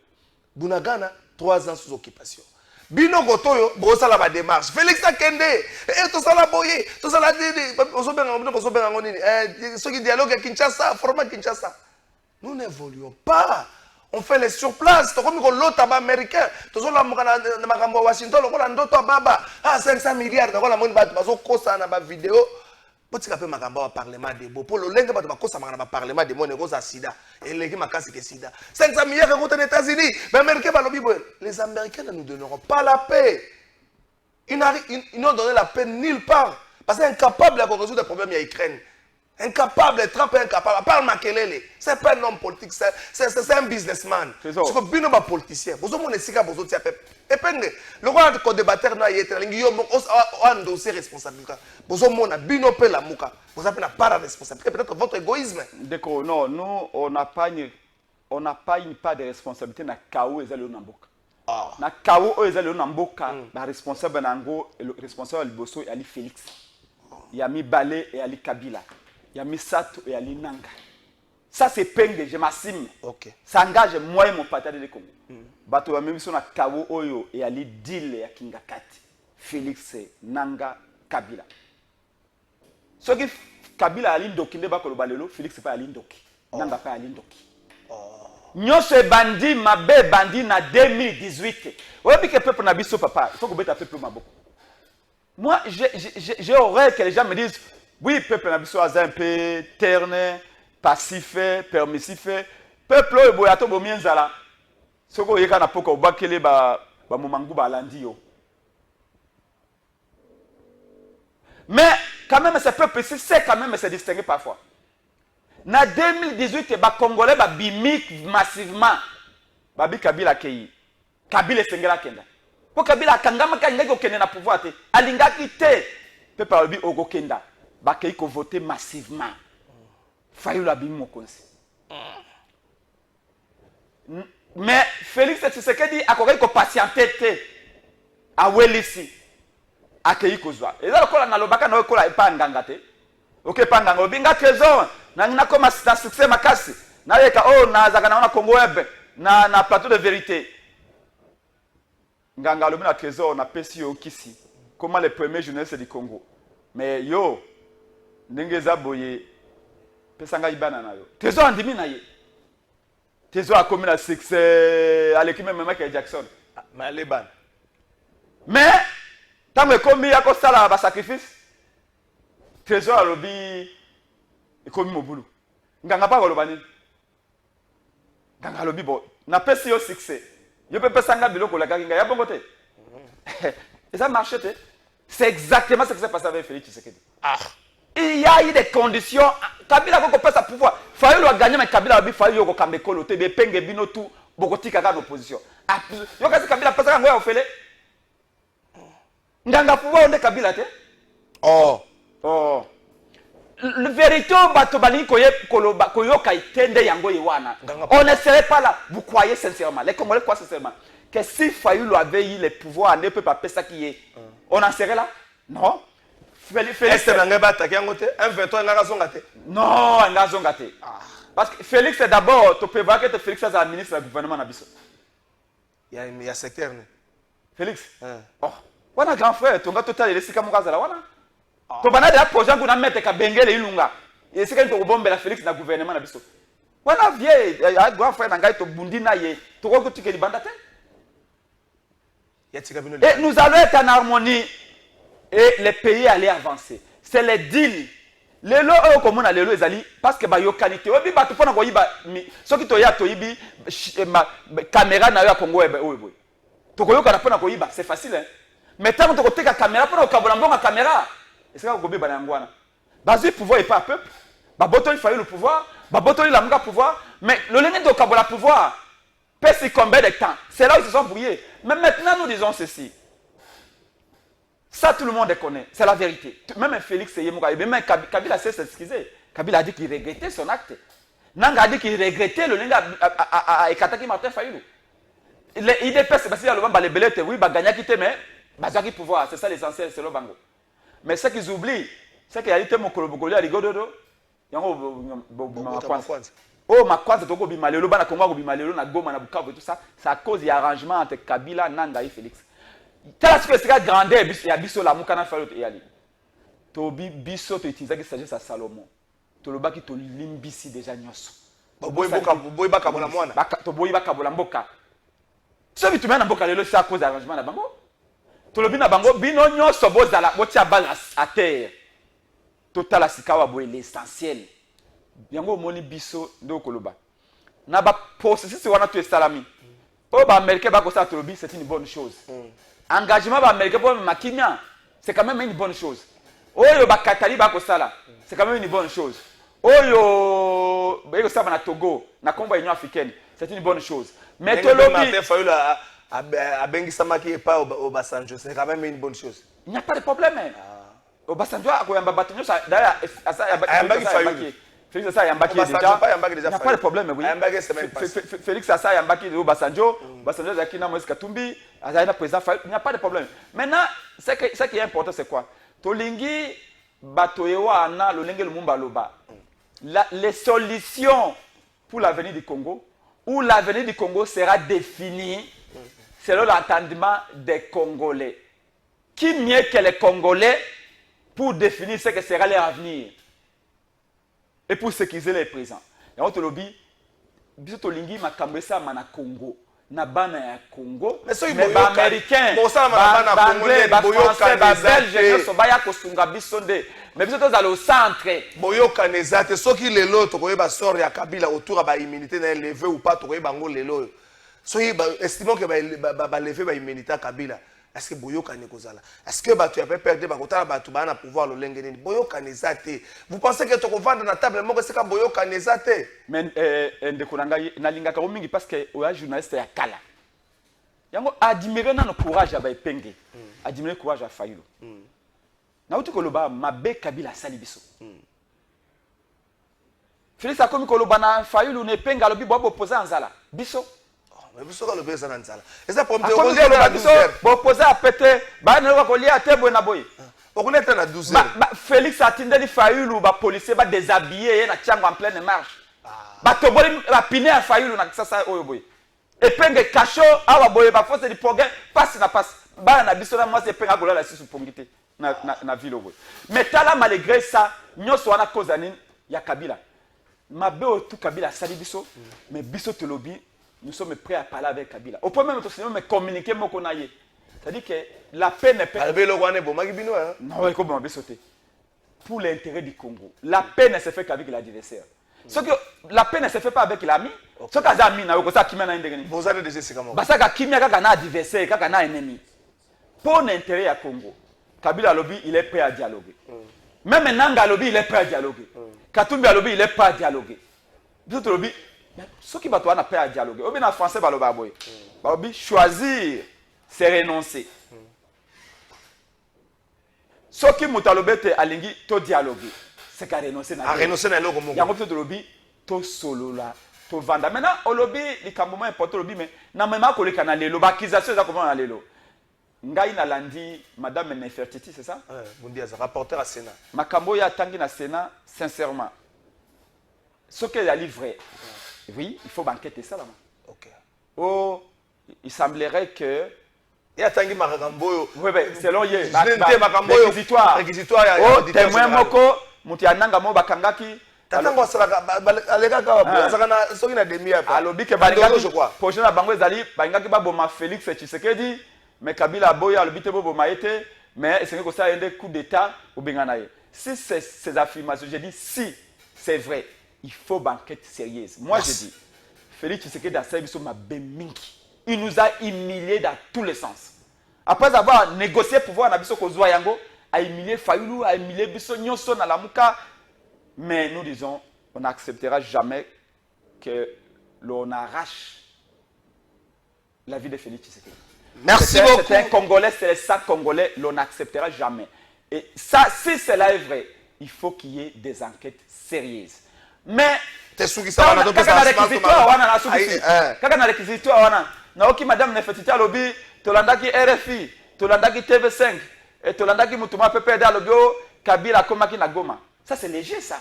Bunagana, 3 ans sous occupation. Bino Gotoyo, Brosa la démarche. Félix Akende, tout ça la boye, tout ça la ceux qui dialoguent à Kinshasa, format Kinshasa. Nous n'évoluons pas. On fait les surplaces. Comme l'autre américain. Tout ça, la Washington, on 500 milliards. On a une vidéo. Pour que le parlement de beau. Pour le lingue, le parlement de mon sida. Et les gens qui sida. 500 milliards aux États-Unis. Les Américains ne nous donneront pas la paix. Ils n'ont donné la paix nulle part. Parce qu'ils sont incapables de résoudre les problèmes à l'Ukraine. Incapable, Trump est incapable. À part Makelele, c'est pas un homme politique, c'est un businessman. C'est que bino ba politicien. Bozo mon esika bozo tia pep. Epenge. Le roi de débatteur na yete lingi yo on dossier responsabilité. Bozo mon bino pe la muka. Bozo pe na pas la responsabilité. Peut-être votre égoïsme. D'accord, non, nous on n'a pas une part de responsabilité na kaou ezali na mboka. Na kaou ezali na mboka, ba responsable nango, le responsable liboso Ali Félix. Yami Balé et Ali Kabila. Il y a Misato et Ali Nanga. Ça, c'est Penge, je m'assume. Okay. Ça engage moi et mon partenaire de Congo. Bato ya même son na Kawo Oyo et Ali Dile ya Kingakati. Félix Nanga Kabila. Ce qui Kabila Ali Ndoki ne ba ko balelo, Félix pas Ali Ndoki. Nanga pas Ali Ndoki. Nyose bandi mabe bandi na 2018. Ouais puis que peuple na biso papa, il faut que beta peuple maboko. Moi j'ai horreur que les gens me disent oui, peuple n'a un peu terne, passif, permissif. peuple oyo boya to bomi nzala soko yeka na poka obakele ba momangu ba landi yo. Mais quand même ce peuple ici sait quand même se distinguer parfois. Na 2018 ba congolais ba bimik massivement babi Kabila kei. Kabila sengela kenda. Po Kabila kangama ka ngaki okende na pouvoir te. Alingaki te. Peuple obi okokenda. Ba kei ko voter massivement. Fayulu abimi mokonzi. Mais Félix Tshisekedi akoki ko patienter te. Awelisi. Akei kozwa. Eza lokola na lobaka na okola epa nganga te. Ok pa nganga obinga trésor. Na ngina koma na succès makasi. Na yeka oh na zaka na Congo web na plateau de vérité. Nganga lobi na trésor na pesi yo kisi. Comment les premiers journalistes du Congo. Mais yo ndenge za boye pesanga ibana na yo. Trésor andimi na ye. Trésor a commis la succès à l'équipe même Michael Jackson. Mais les ban. Mais tant que commis ya ko sala ba sacrifice. Trésor a lobi ekomi mobulu. Nganga pa koloba nini? Nganga lobi bo na pesi yo succès. Yo pe pesanga biloko la kinga ya bongo te. Et ça marche te. C'est exactement ce qui s'est passé avec Félix Tshisekedi. Ah. Il y a eu des conditions. Kabila ko pesa pouvoir. Fayulu a gagné mais Kabila a bi Fayulu ko kambe kolo te be penge bino tout bokotika ka opposition. Yo kasi Kabila pesa ngoya ofele. Nganga pouvoir onde Kabila te. Oh. Oh. Le vérité bato bali koyoka itende yango yewana. On ne serait pas là. Vous croyez sincèrement, les Congolais croient sincèrement que si Fayulu avait eu les pouvoirs, ne peut pas faire ça qui est. On en serait là? Non. Félix non, parce que Félix c'est d'abord, tu peux voir que Félix est le ministre du gouvernement Nabiso. Il y a secteur. Félix. Oh, on a grand frère, tu as total les sika mukaza la wana. To bana de projet qu'on a mettre ka bengele ilunga. Et c'est quand tu bombe la Félix na gouvernement na biso. Wana vie grand frère ngai to bundi na ye. To ko tu ke libanda te. Et nous allons être en harmonie et les pays allaient avancer. C'est les deals. Les lois comme on a les lois ezali parce que ba yo qualité. Obi ba to pona ko yiba soki to ya to yibi caméra na yo Congo ebe oyo. To ko yo kana pona ko yiba, c'est facile hein. Mais tant que tu as caméra pona ko kabola mbonga caméra. Est-ce que vous avez un Bazui pouvoir et pas un peuple. Baboto il fallait le pouvoir. Baboto il a le pouvoir. Mais le lien de Kabola pouvoir. Pèse combien de temps? C'est là où ils se sont brouillés. Mais maintenant nous disons ceci. Ça tout le monde connaît. C'est la vérité. Même Félix Yemouka. Même Kabila s'est excusé. Kabila a dit qu'il regrettait son acte. Nanga a dit qu'il regrettait le lien à Ekataki Martin Fayulu. Il dépasse parce qu'il y a le banc les belettes. Oui, gagner quitter mais Bazaki pouvoir. C'est ça l'essentiel. C'est le bango. Mais ce qu'ils oublient, c'est qu'il y a eu mon colobogolé à Rigododo. Oh, ma croix, c'est au Bimalelo, na Congo, Bimalelo, na Goma, na Bukavu, tout ça. C'est à cause du arrangement entre Kabila, Nanga et Félix. Tel que c'est grandeur, il y a Bisso, la Moukana, Falot et Ali. Tobi, Bisso, tu utilises qui s'agit de Salomon. Tu le bas qui te limbisi déjà nyos. Boyba Kabola Moana. Boyba Kabola Mboka. Ce que tu mets dans Mboka, c'est à cause de l'arrangement de Bango. To lobi na bango bino nyonso bozala botia bal à terre total asikawa boye l'essentiel yango moni biso ndo koloba na ba processus wana to estalami o ba américain ba ko sa to lobi c'est une bonne chose engagement ba américain pour makimia c'est quand même une bonne chose oyo ba katali ba ko sala c'est quand même une bonne chose oyo ba ko sa na Togo na Congo Union africaine c'est une bonne chose mais to lobi Abengi pas au Basanjo, c'est quand même une bonne chose. Il n'y a pas de problème. Au Basanjo, il y a un bâtiment, d'ailleurs, Félix Assa Yambaki déjà. Il n'y a pas de problème, oui. Félix Assa Yambaki au Basanjo, Basanjo Zakina Moïse Katumbi, Azayna président, il n'y a pas de problème. Maintenant, ce qui est important, c'est quoi? Tolingi, Batoyewa, Anna, Lolenge Lumumba Loba. Les solutions pour l'avenir du Congo, où l'avenir du Congo sera défini selon l'entendement des Congolais. Qui mieux que les Congolais pour définir ce que sera leur avenir et pour sécuriser les présents. Et on te le dit, biso tolingi makambesa mana Congo. na bana ya Congo, mais soki ba-américain, ba-anglais, ba-français, ba-belge, nyonso baya kosunga biso nde. Mais biso tozala au centre. Boyokana eza te soki lelo tokoyeba sort ya Kabila autour ya ba-immunité na levé ou pas tokoyeba ngo lelo. Soki estimons que ba levé ba-immunité ya Kabila. Est-ce que boyokana kozala? Est-ce que batu ya PPRD bakotala batu bana pouvoir lolenge nini? Boyokana eza te. Vous pensez que tokovanda na table moko seka boyokana eza te? Mais ndeko na ngai nalingaka mingi parce que oya journaliste ya kala. Yango admirer na no courage ya ba epenge. Admirer courage ya Fayulu. Na uti koloba mabe Kabila sali biso. Félix akomi koloba na Fayulu ne penga lobi bo opposé nzala. Biso. Mais biso ka lobi nzala nzala. Eza pour me opposé na biso bo opposé a pété ba na ko lia tebo na boy. Okuneta na 12 Félix atindeli Fayulu ba policier ba déshabiller na tiango en pleine marche. Ba toboli ba piner a Fayulu na sasa oyo boy. Epenge kacho awa boy ba force di progrès passe na passe. Ba na biso na moi c'est penga gola la sisu pongité. Na ville oyo. Mais tala malgré ça, nyonso wana cause nini ya Kabila. Mabe tout Kabila sali biso, mais biso te lobby, nous sommes prêts à parler avec Kabila. Au point même to me communiquer moko na ye. C'est-à-dire que la paix n'est pas non, il faut biso te. Pour l'intérêt du Congo. La paix ne se fait qu'avec l'adversaire. Ce que la paix ne se fait pas avec l'ami. Ce que ça ami na ko ça kimia na ndengeni. Vous allez déjà c'est comment? Basaka kimia kaka na adversaire, kaka na ennemi. Pour l'intérêt à Congo. Kabila Lobi, il est prêt à dialoguer. Même Nanga Lobi, il est prêt à dialoguer. Katumbi Lobi, il est prêt à dialoguer. Tout Lobi, ceux qui battent prêt à dialoguer. Obi en français, Baloba Boy. Lobi, choisir, c'est renoncer. Ceux qui mutalobete alingi to dialoguer, c'est qu'à renoncer. À renoncer na loko moko. Yango to Lobi, to solo là, to vanda. Maintenant, au Lobi, les camoments important Lobi, mais na même pas le canal, l'obakisation, ça comment aller lo. Ngai na landi madame Nefertiti, c'est ça? Bon dia, rapporteur à Sénat. Makambo ya tangi na Sénat, sincèrement. Ce qu'elle a livré, oui, il faut banqueter ça là. OK. Oh, il semblerait que et a tangi makambo. Oui, selon ye. Réquisitoire ya. Oh, témoin moko, muti ananga mo bakangaki. Tatango sala alega ka sakana soki na demi apa. Alobi ke balingaki je crois. Projet na bango ezali, balingaki ba boma Félix Tshisekedi. Mais Kabila Boya le bité bobo maïté, mais c'est que ça a un coup d'état au Benganaye. Si ces affirmations, j'ai dit si c'est vrai, il faut banquette sérieuse. Moi je dis, Félix Tshisekedi a servi sur ma béminki. Il nous a humiliés dans tous les sens. Après avoir négocié pouvoir na biso kozwa yango, a humilié Fayulu, a humilié biso nyonso na lamuka, mais nous disons, on n'acceptera jamais que l'on arrache la vie de Félix Tshisekedi. Merci beaucoup. C'est un Congolais, c'est le sac congolais, l'on n'acceptera jamais. Et ça, si cela est vrai, il faut qu'il y ait des enquêtes sérieuses. Mais, quand on a réquisitoire, madame Nefertiti Alobi, Tolandaki RFI, Tolandaki TV5, et Tolandaki Moutouma PPD Alobi, Kabila Komaki Nagoma. Ça, c'est léger, ça.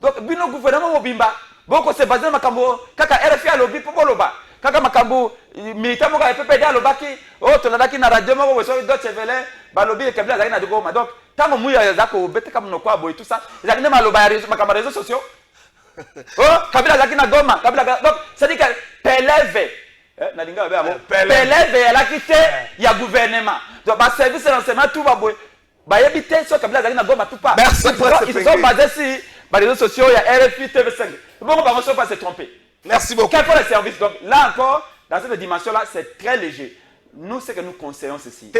Donc, bino gouvernement Mobimba, beaucoup se basé Makambo, Kaka RFI Alobi, Popoloba. Kaka makambu militaire moka PPD alobaki oh tolandaki na radio moko so Deutsche Welle balobi Kabila zaki na Goma. Donc tango muya zako bete kama nokwa boy tout ça zaki na maloba ya réseaux sociaux oh Kabila zaki na Goma Kabila donc ça dit que peleve na linga ba peleve la quitté ya gouvernement donc ba service renseignement tout ba boy ba yebité so Kabila zaki na Goma tout pas. Merci pour ils sont basés sur les réseaux sociaux, il y a RFI TV5. Bon, on va pas se tromper. Merci beaucoup. Quel sont les services? Donc là encore, dans cette dimension-là, c'est très léger. Nous, c'est que nous conseillons ceci.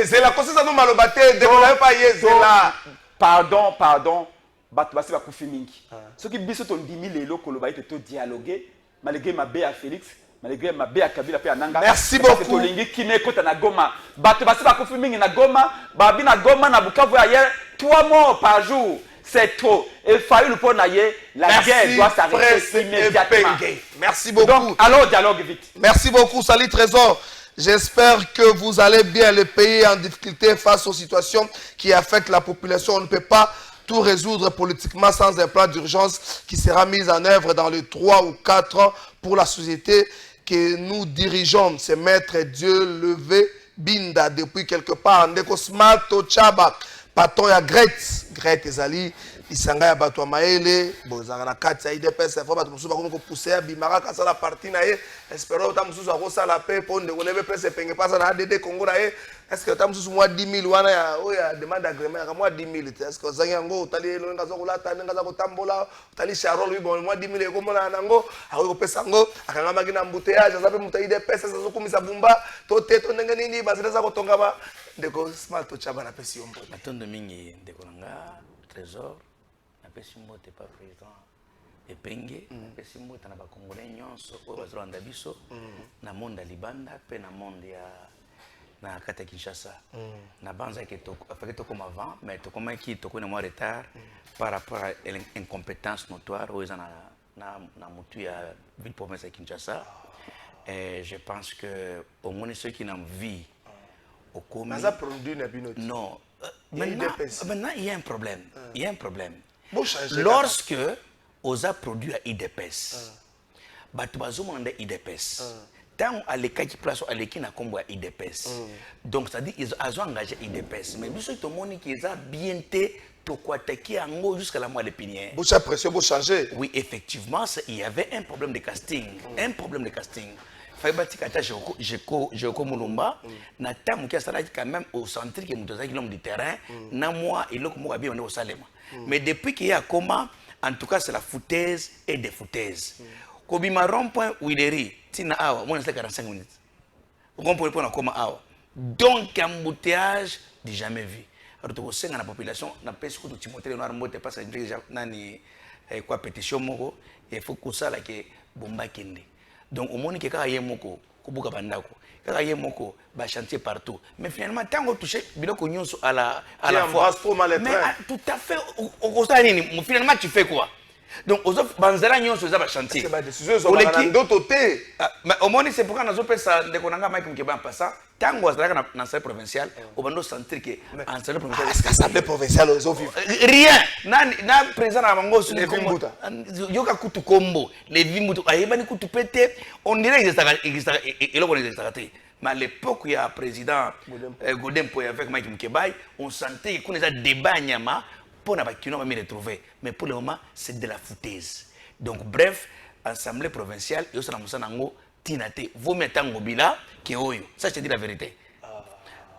Pardon. Batubasi va koufi mingi. Ce qui biso ton 10 000 lelo koloba ite to dialoguer malgré ma bé à Félix, malgré ma bé à Kabila pe Ananga. Merci beaucoup. To lingi kine kota na Goma. Batubasi va koufi mingi na Goma, babi na Goma na Bukavu ailleurs 3 morts par jour. C'est trop. Et Fayulu pour naïe, la guerre doit s'arrêter immédiatement. Merci beaucoup. Donc, allons dialogue vite. Merci beaucoup, Sali Trésor. J'espère que vous allez bien. Le pays est en difficulté face aux situations qui affectent la population. On ne peut pas tout résoudre politiquement sans un plan d'urgence qui sera mis en œuvre dans les 3 ou 4 ans pour la société que nous dirigeons. C'est Maître Dieu Levé Binda depuis quelque part. Ndeko Smart Chaba. Patron ya Gret Ezali isanga ya bato ya mayele bozanga na kati ya IDPS fo bato mosusu bakomi kopousse ya bimaka kasala parti na ye espero ta mosusu akosala pe mpo ndeko nebe pese penge pasa na ADD Congo na ye estce ta mosusu mwa 10 000 wana ya oyo ya demande agrément ya mwa 10 000 te estce ozangi yango otali elongi aza kolata ndenge aza kotambola otali charol wi bon mwa 10 000 ekomona nango akoki kopesa yango akangamaki na embouteillage aza mpe moto ya IDPS azokomisa bumba to te to ndenge nini bazela aza kotongama ndeko smart tochaba napesi yo mbote matondo mingi ndeko nanga trésor napesi mbote pa président epenge napesi mbote na bakongolais nyonso oyo bazolanda biso na monde ya libanda mpe na monde ya na kati ya Kinshasa na banzaki afaki tokoma avant mais tokomaki tokoni mwa retard par rapport à l'incompétence notoire oyo eza na motu ya ville province ya Kinshasa et je pense que omoni soki na vie okomi non maintenant il y a un problème il y a un problème lorsque oza produit à IDPS bato bazomona nde IDPS tant alekaki place aleki na kombo ya IDPS donc c'est à dire ils ont engagé IDPS mais biso tomoni ki eza bien te tokwataki yango jusqu'à la moelle épinière bocha pression bo changer oui effectivement il y avait un problème de casting un problème de casting Faibati Kata Joko Mulumba na tamu qui a salaki quand même au centre qui est moutazaki l'homme du terrain na moi il loko moka bien on est au Salema mais depuis qu'il y a comment en tout cas c'est la foutaise et des foutaises kobima rond-point Wileri tina awa moi c'est 45 minutes rond-point pour na koma awa donc embouteillage du jamais vu alors to senga na population na pesi ko Timothée Noir mbote passe déjà nani quoi pétition moko il faut que ça là que bomba kende donc au monde qui kaka yemoko kubuka bandako kaka yemoko ba chantier partout mais finalement tango touché biloko nyonso à la fois mais tout à fait au constat nini finalement tu fais quoi donc aux autres banzela nyonso za ba chantier c'est ba décision zo ba ndoto te mais au monde c'est pourquoi nazo pesa ndeko nanga Mike Mukeba passa tango azalaka na salle provinciale au bando centre que en salle provinciale est-ce que assemblée provinciale aux vivre rien na président na bango sur les kombo yoka kutu kombo les vimbuto ayebani kutu pete on dirait exista eloko exista te mais à l'époque il y a président Godempo avec Mike Mukeba on sentait qu'on a débat nyama pour n'avoir qui n'ont pas retrouvé mais pour le moment c'est de la foutaise donc bref assemblée provinciale et au sein de Moussanango tinate vous mettez en mobila qui oyo ça je dis la vérité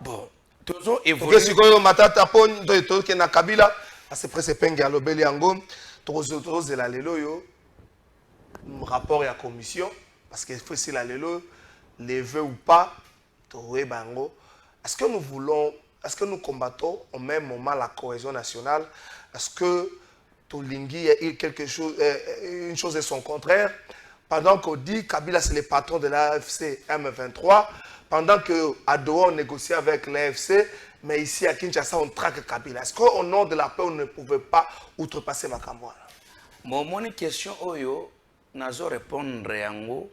bon toujours évoluer si quoi matata pon to ke na Kabila assez près c'est penga lobeli yango toujours de la lelo yo rapport à la commission parce que faut si la lelo lever ou pas to bango est-ce que nous voulons est-ce que nous combattons au même moment la cohésion nationale? Est-ce que Tolingi a quelque chose, une chose et son contraire? Pendant qu'on dit Kabila c'est le patron de l'AFC M23, pendant que Adoua on négocie avec l'AFC, mais ici à Kinshasa on traque Kabila. Est-ce qu'au nom de la paix on ne pouvait pas outrepasser Makamwa? Mon question oyo nazo répondre yango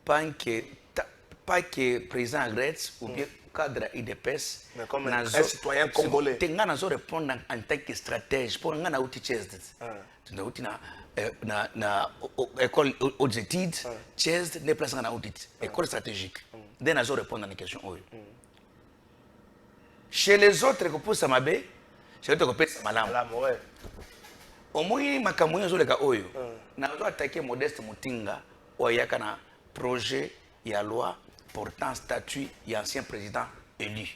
pas que président Gretz ou bien cadre IDPS mais comme un citoyen congolais tenga nazo répondre en tant que stratège pour ngana outi chest tunda outi na école aux études chest ne place ngana outi école stratégique dès nazo répondre à la question oyo chez les autres que pour samabe chez les autres que pour malamu ouais au moins makambo nyo zoleka oyo nazo attaquer Modeste Mutinga oyaka na projet ya loi portant statut et ancien président élu.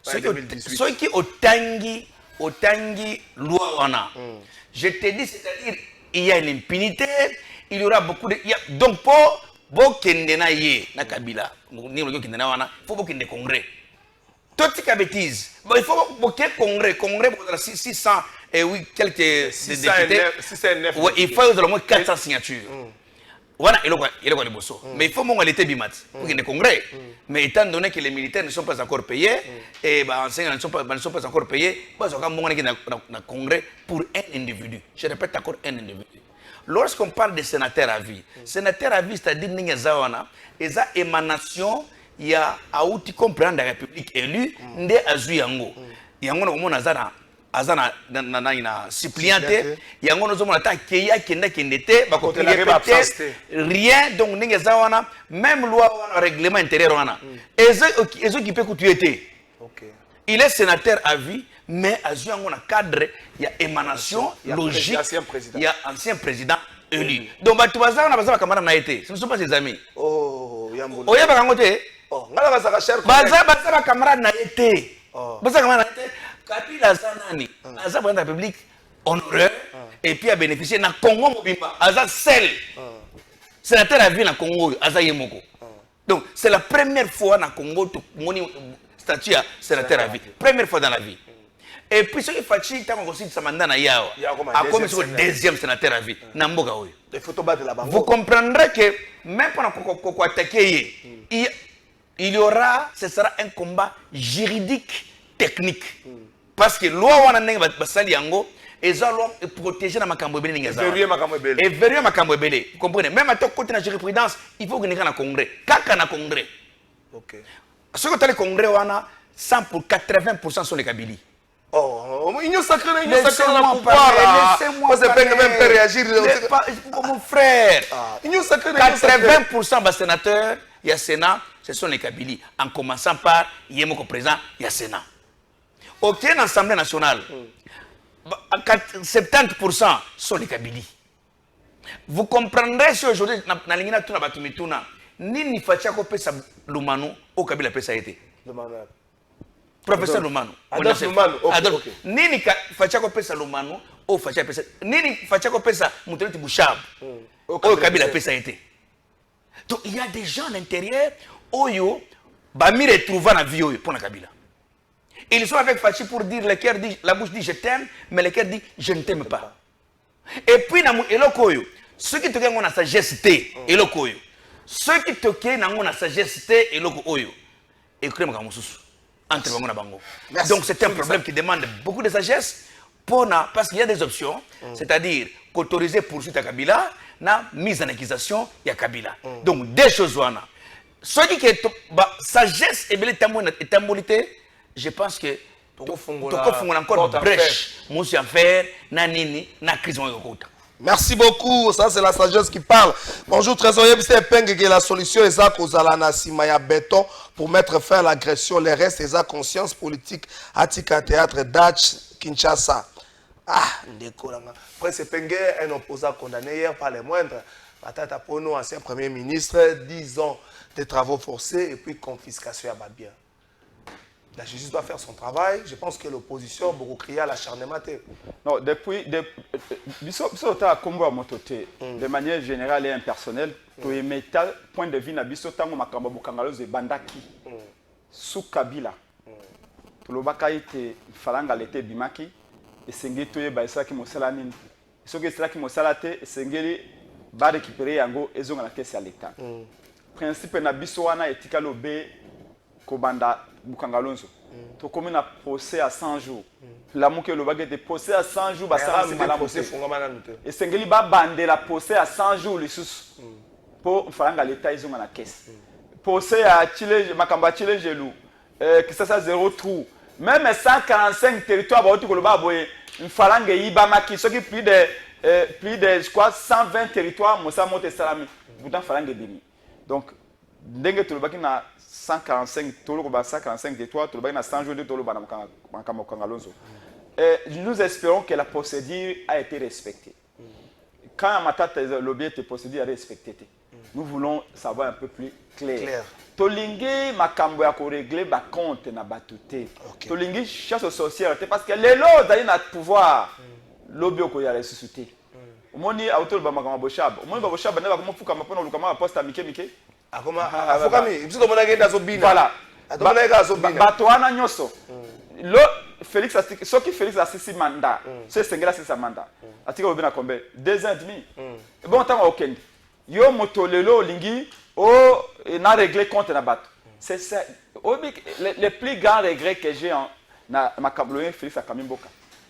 Ceux qui otangi loi wana. Je te dis, c'est-à-dire, il y a une impunité, il y aura beaucoup de... Donc, pour Bokendena ye, na Kabila, ni le Kendena wana, il faut Bokende congrès. Tout ce qui bêtise. Il faut Bokende congrès pour 600 et oui, quelques députés. Il faut au moins 400 signatures. Voilà, il est le bosso. Mais il faut qu'on ait bimat pour qu'il y ait congrès. Mais étant donné que les militaires ne sont pas encore payés, et les enseignants ne sont pas encore payés, il faut qu'on ait un congrès pour un individu. Je répète encore un individu. Lorsqu'on parle de sénateur à vie, c'est-à-dire qu'il y a une émanation, il y a un outil comprendre la République élue, il y a un yango. Yango azana na suppliante yango nozo mona ta keya kenda kendete ba ko rien donc ninge zawana même loi wana règlement intérieur wana ezo qui peut kutuete OK il est sénateur à vie mais azwi yango na cadre ya émanation logique ya ancien président élu. Donc bato bazala na bazala camarade na été, ce ne sont pas ses amis. Oh, yambo. Oye ba ngote. Oh, ngala bazaka cher. Bazala camarade na été. Bazala camarade na été. Kabila zanani, aza président de la République honoré et puis a bénéficié na Congo mobimba, aza seul. Sénateur à vie na Congo, aza yemoko. Donc c'est la première fois na Congo to moni statut à sénateur à vie. Première fois dans la vie. Et puis ce qui fait tant qu'on cite Samanda na yao, a comme sur deuxième sénateur à vie. Na mboka oyo. Vous comprendrez que même pendant qu'on attaquer, il y aura, ce sera un combat juridique technique. Parce que loi wana ndenge basali yango eza loi protéger na makambo ebele ninga za. Et verrouiller makambo ebele. Vous comprenez? Même à tout côté na jurisprudence, il faut que na congrès. Kaka na congrès. OK. Ce que tu as le congrès wana 100 pour 80% sont les Kabylie. Oh, union sacrée na pouvoir. Laissez-moi même pas réagir. Mon frère. Union sacrée 80% des sénateurs, il y a Sénat, ce sont les Kabylie. En commençant par Yemoko président, il y a Sénat. Au sein de l'Assemblée nationale, 70% sont les Kabylie. Vous comprendrez si aujourd'hui, na lingina tuna batumituna, nini fachako pesa Lumanu au Kabila pesa été. Professeur Lumanu. Adolphe Lumanu. Okay. Nini fachako pesa Lumanu au fachako pesa. Nini fachako pesa Mouteleti Bouchab au Kabila pesa été. Donc il y a des gens à l'intérieur oyo bami retrouver na vie oyo pour na Kabila. Ils sont avec Fachi pour dire le cœur dit la bouche dit je t'aime mais le cœur dit je ne t'aime pas. Et puis na eloko oyo ceux qui te gagnent na sagesse té eloko oyo. Ceux qui te gagnent na sagesse té eloko oyo. Et crème comme sous entre bango na bango. Donc c'est un problème qui demande beaucoup de sagesse parce qu'il y a des options, c'est-à-dire qu'autoriser poursuite à Kabila, na mise en accusation à Kabila. Donc deux choses wana. Ceux qui sagesse et belle tambolité, je pense que tout font encore brèche, monsieur en faire, na nini, na crise yokota. Merci beaucoup, ça c'est la sagesse qui parle. Bonjour trésorier, c'est Peng que la solution est à Kozalana Simaya béton pour mettre fin à l'agression. Les restes est à conscience politique Atika Théâtre Dach Kinshasa. Ah, Ndekolanga. Après c'est Peng, un opposant condamné hier par les moindres. Matata Pono, ancien premier ministre, 10 ans de travaux forcés et puis confiscation à Babia. La justice doit faire son travail. Je pense que l'opposition a beaucoup crié à l'acharnement. Non, de manière générale et impersonnelle, pour émettre point de vue na biso tango makambo bukangaloze bandaki sous Kabila. Pour le bakaite falanga l'été bimaki et sengi toye ba esaki mosala nini. Soki esaki mosala te sengeli ba récupérer yango ezonga na caisse à l'état. Principe na biso wana etikalo be Kobanda Bukangalonzo. Tu commis un procès à 100 jours. L'amour que le baguette est procès à 100 jours. Et c'est que va bander la procès à 100 jours les sous pour faire l'État ils ont à la caisse. Procès à Chile, Makamba Chile Gelou, que ça 0 trou. Même 145 territoires autour de l'Obaboye, une phalange Ibamaki, ce qui plus de je crois 120 territoires, Moussa Monte Salami. Pourtant phalange demi. Donc dengue tout le baguette na 145 territoires, tout le monde a 100 jours de tout le monde. Nous espérons que la procédure a été respectée. Quand l'objet de procédure est respecté, nous voulons savoir un peu plus clair. Tolingi makambo ya ko régler ba compte na batute. Tolingi chasse aux sorcières parce que les lois d'ailleurs na pouvoir lobby ko ya ressusciter. Omoni autour ba makambo boshab. Omoni ba boshab na ba ko fuka mapona lukama poste mike. Voilà. Batoana nyoso. Lo Félix Assis, ce qui Félix Assis mandat, c'est Sengela Assis mandat. Atika obina combien? 2 ans et demi. Bon temps aucun. Yo motolelo lingi o na réglé compte na bat. C'est ça. Le plus grand regret que j'ai na makabloyen Félix Akamimboka.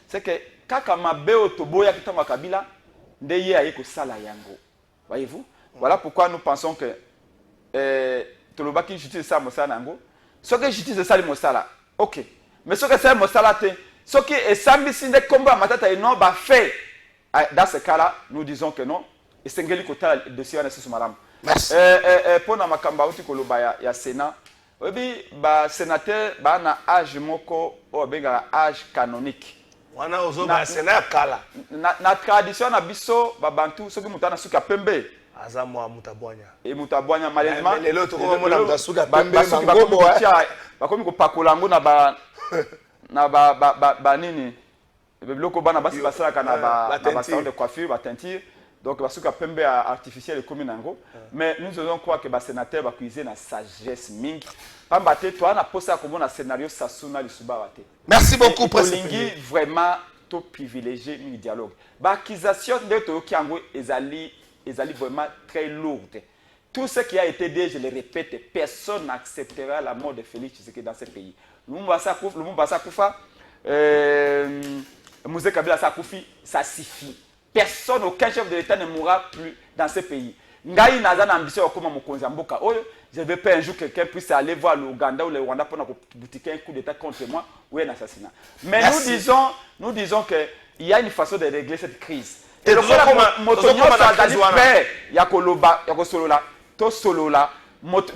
C'est que kaka mabeo toboya kitama Kabila ndeye ayeko sala yango. Voyez-vous? Voilà pourquoi nous pensons que Tolobaki justice ça mosala nango. Ce que justice ça mosala. OK. Mais ce que c'est mosala te, ce qui est sambi de combat matata et non ba fait. Dans ce cas-là, nous disons que non. Et c'est ngeli kota dossier na sous maram. Merci. Pour na makamba uti koloba ya Sénat, obi ba sénateur ba na âge moko o benga âge canonique wana ozo ba sénateur kala na tradition na biso ba bantu soki mutana suka pembe aza mwa mutabwanya et mutabwanya malheureusement mais lelo to ko mona mutasuka pembe mangobo bakomi ko pakola ngo na ba nini biloko bana basi basalaka na ba salon de coiffure ba teinture donc basuka pembe artificiel ekomi nango mais nous devons croire que ba sénateur ba cuisiner na sagesse mingi pamba te toi na posa ko mona scénario Sassouna Lisuba wate. Merci beaucoup président vraiment to privilégier mi dialogue ba accusation de to ki ango ezali vraiment très lourde. Tout ce qui a été dit, je le répète, personne n'acceptera la mort de Félix Tshisekedi dans ce pays. Lumumba Sakufa, Mouzé Kabila Sakoufi, ça suffit. Personne, aucun chef de l'État ne mourra plus dans ce pays. Ngai Nazan ambition comme Mokonzi Mboka. Je ne veux pas un jour que quelqu'un puisse aller voir l'Ouganda ou le Rwanda pour boutiquer un coup d'État contre moi ou un assassinat. Mais nous disons qu'il y a une façon de régler cette crise. Et le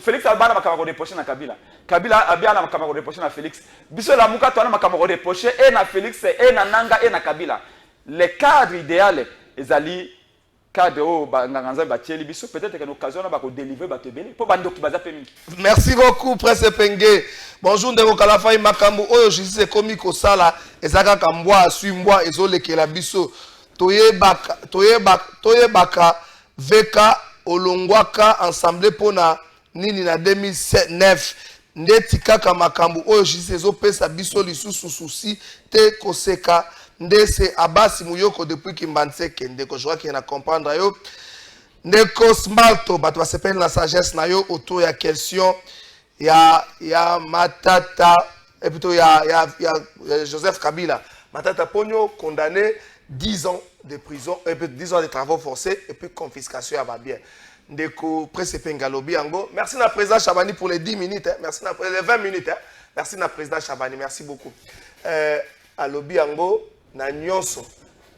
Félix Albana makamako reproché na Kabila. Kabila abiana makamako reproché na Félix. Biso la muka toana makamako reproché et na Félix et na Nanga et na Kabila. Le cadre idéal ezali cadre o banganza batieli biso peut-être que l'occasion na ba ko délivrer ba tebele po bando ki baza pemi. Merci beaucoup Prince Penge. Bonjour ndeko Kalafai makambo oyo justice komi ko sala ezaka kambwa asumwa ezolekela biso. Toyebaka veka olongwaka ensemble pona nini na 2009 ndeti kaka makambo oyo justice ezopesa biso lisusu susi te koseka ndese abasi muyoko depuis Kimbanseke ndeko je crois qu'il na comprendre yo ndeko smalto bato basepeli na sagesse na yo autour ya question ya Matata et plutôt ya Joseph Kabila Matata Ponyo condamné 10 ans de prison, 10 ans de travaux forcés et puis confiscation à Babien. Ndeko Presse Pengalobi Ango. Merci na président Chabani pour les 10 minutes. Merci na les 20 minutes. Merci na président Chabani. Merci beaucoup. À Lobi Ango, na nyonso.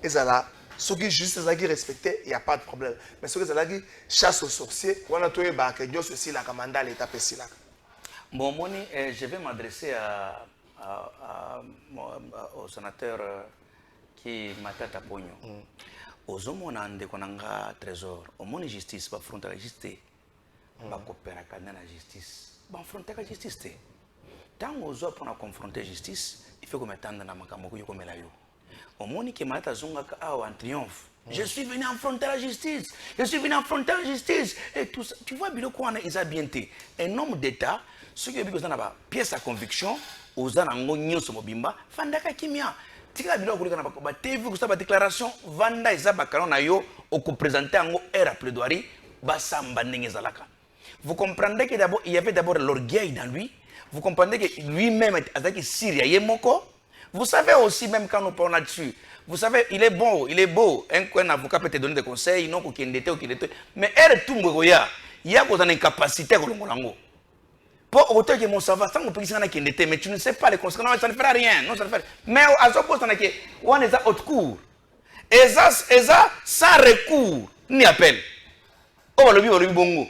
Ezala, ceux qui juste ezaki respecté, il n'y a pas de problème. Mais ceux qui ezaki chasse aux sorciers, on a tout et bah que nyonso aussi la commanda l'état pessi là. Bon, Moni, je vais m'adresser au sénateur qui Matata Ponyo. Ozomona ndeko nanga trésor, omoni justice ba fronta la justice. Ba coopérer kana la justice. Ba fronta la justice te. Tango ozo pour confronter justice, il faut que metanda na makambo ko yoko melayo. Omoni ke Matata zonga ka en triomphe. Je suis venu affronter la justice. Je suis venu affronter la justice et tout ça. Tu vois biloko wana isa bienté. Un homme d'état, ce qui est bien na ba pièce à conviction, ozana ngonyo so mobimba, fandaka kimia. Tika bilo kulika na ba TV ku sa déclaration vanda eza bakano na yo o ko présenter ango era plaidoirie ba samba ndenge zalaka. Vous comprenez que d'abord il y avait d'abord l'orgueil dans lui. Vous comprenez que lui-même azaki Syria yemoko. Vous savez aussi même quand nous parlons là-dessus. Vous savez il est bon, il est beau. Un avocat peut te donner des conseils non ko kendete o kendete. Mais er tumbo ya ko za incapacité ko longolango. Pour autant que mon savoir, sans qu'on puisse en acquérir, mais tu ne sais pas les conséquences, ça ne fera rien. Non, ça ne fera. Mais à ce poste, on est à haute cour. Et ça, sans recours, ni appel. On va le vivre, bongo.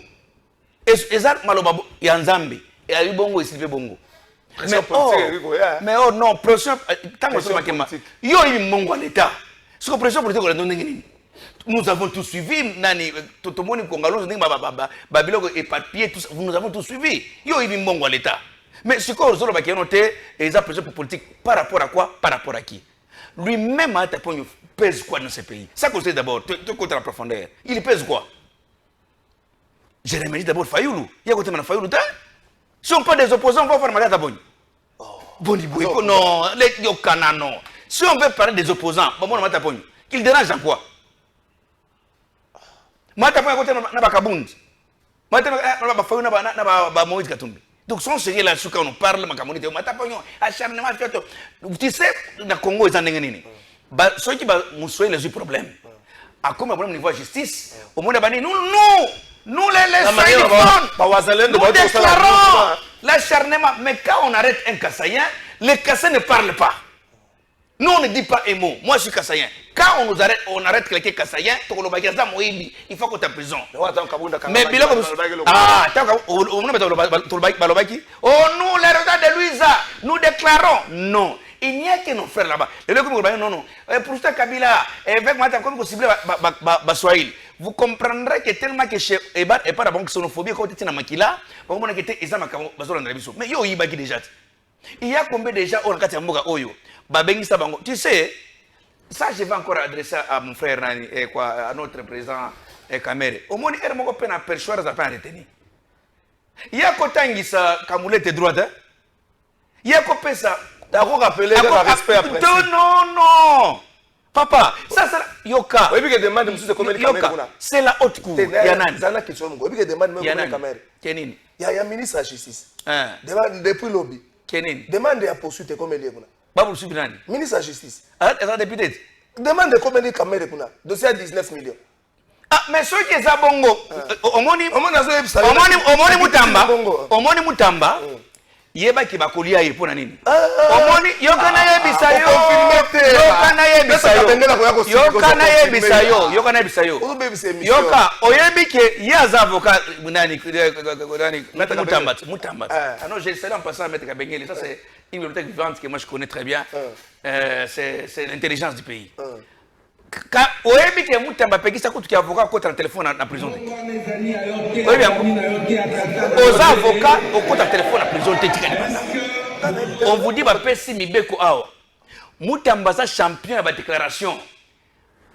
Et ça, malobabo, il y a un zambi. Et il y a bongo et Sylvie bongo. Mais oh non, pression, tant que c'est ma yo, il y a bongo à l'État. Ce que pression politique, on a donné. Nous avons tout suivi, Nani, tout le monde congolais, Babylone et papier, nous avons tout suivi. Yo, il y a l'État. Mais ce qu'on a noté, les pression politique, par rapport à quoi? Par rapport à qui? Lui-même, il pèse quoi dans ce pays? Ça, c'est d'abord, tu comptes la profondeur. Il pèse quoi? Je remercie d'abord Fayoulou. Il y a côté de Fayoulou. Si on parle des opposants, on va faire Matata Ponyo. Bonibouiko, non, les Yokana, non. Si on veut parler des opposants, bon, Matata Ponyo, qu'il dérange en quoi? Matata Ponyo, côté de Bakabund. Matata Ponyo, na Moïse Katumbi. Donc, si on se regarde là-dessus, quand on parle, Matata Ponyo, acharnement, tu sais, dans le Congo, ils en ont ceux qui ont les problèmes. À comme problème au niveau de la justice, au monde de nous les laissons, nous déclarons l'acharnement. Mais quand on arrête un Kassaïen, les Kassaïens ne parlent pas. Nous, on ne dit pas un mot. Moi, je suis Kassaïen. quand on arrête quelqu'un Kassayen, il faut qu'on t'en prison. Mais Bilo comme ah, oh nous les retards de Louisa, nous déclarons non. Il n'y a que nos frères là-bas. Non. Pour ça, Kabila, avec moi, comme vous ciblez Baswahili, vous comprendrez que tellement que chez Ebat et pas la banque xénophobie, quand tu es dans Makila, on a été examen mais yo, il y a déjà. Il y a combien déjà on a Mboga Oyo, Babengi Sabango. Tu sais, ça je vais encore adresser à mon frère Nani, et quoi, à notre président Kamere. Au moins, il y a un peu de perchoir à retenir. Il y a Kotangi sa Kamoulette droite. Il y a Kopé ça. D'accord, rappeler le respect après. Non. Papa, ça c'est Yoka. Oui, que demande monsieur de combien de caméras. C'est la haute cour. Yanan. Ça n'a question. Oui, que demande combien de caméras. Kenin. Il y a un ministre de la justice. Demande depuis lobby. Kenin. Demande à poursuite combien de caméras. Babou Subinani. Ministre de la justice. Ah, est-ce député? Demande combien de caméras pour dossier à 19 millions. Ah, mais ceux qui sont bongo, omoni Mutamba. Yeba ki bakolia ye pona nini omoni yokana yebisa yo yoka oyebi ke yaza avocat nani Mutamba non je sais en passant à mettre Kabengeli ça c'est une bibliothèque vivante que moi je connais très bien c'est l'intelligence du pays quand oyebi ke Mutamba pekisa ko tuki avocat ko tra téléphone na prison aux avocats au compte à téléphone à prison on vous dit bah pesi mibeko awa Mutamba sa champion à déclaration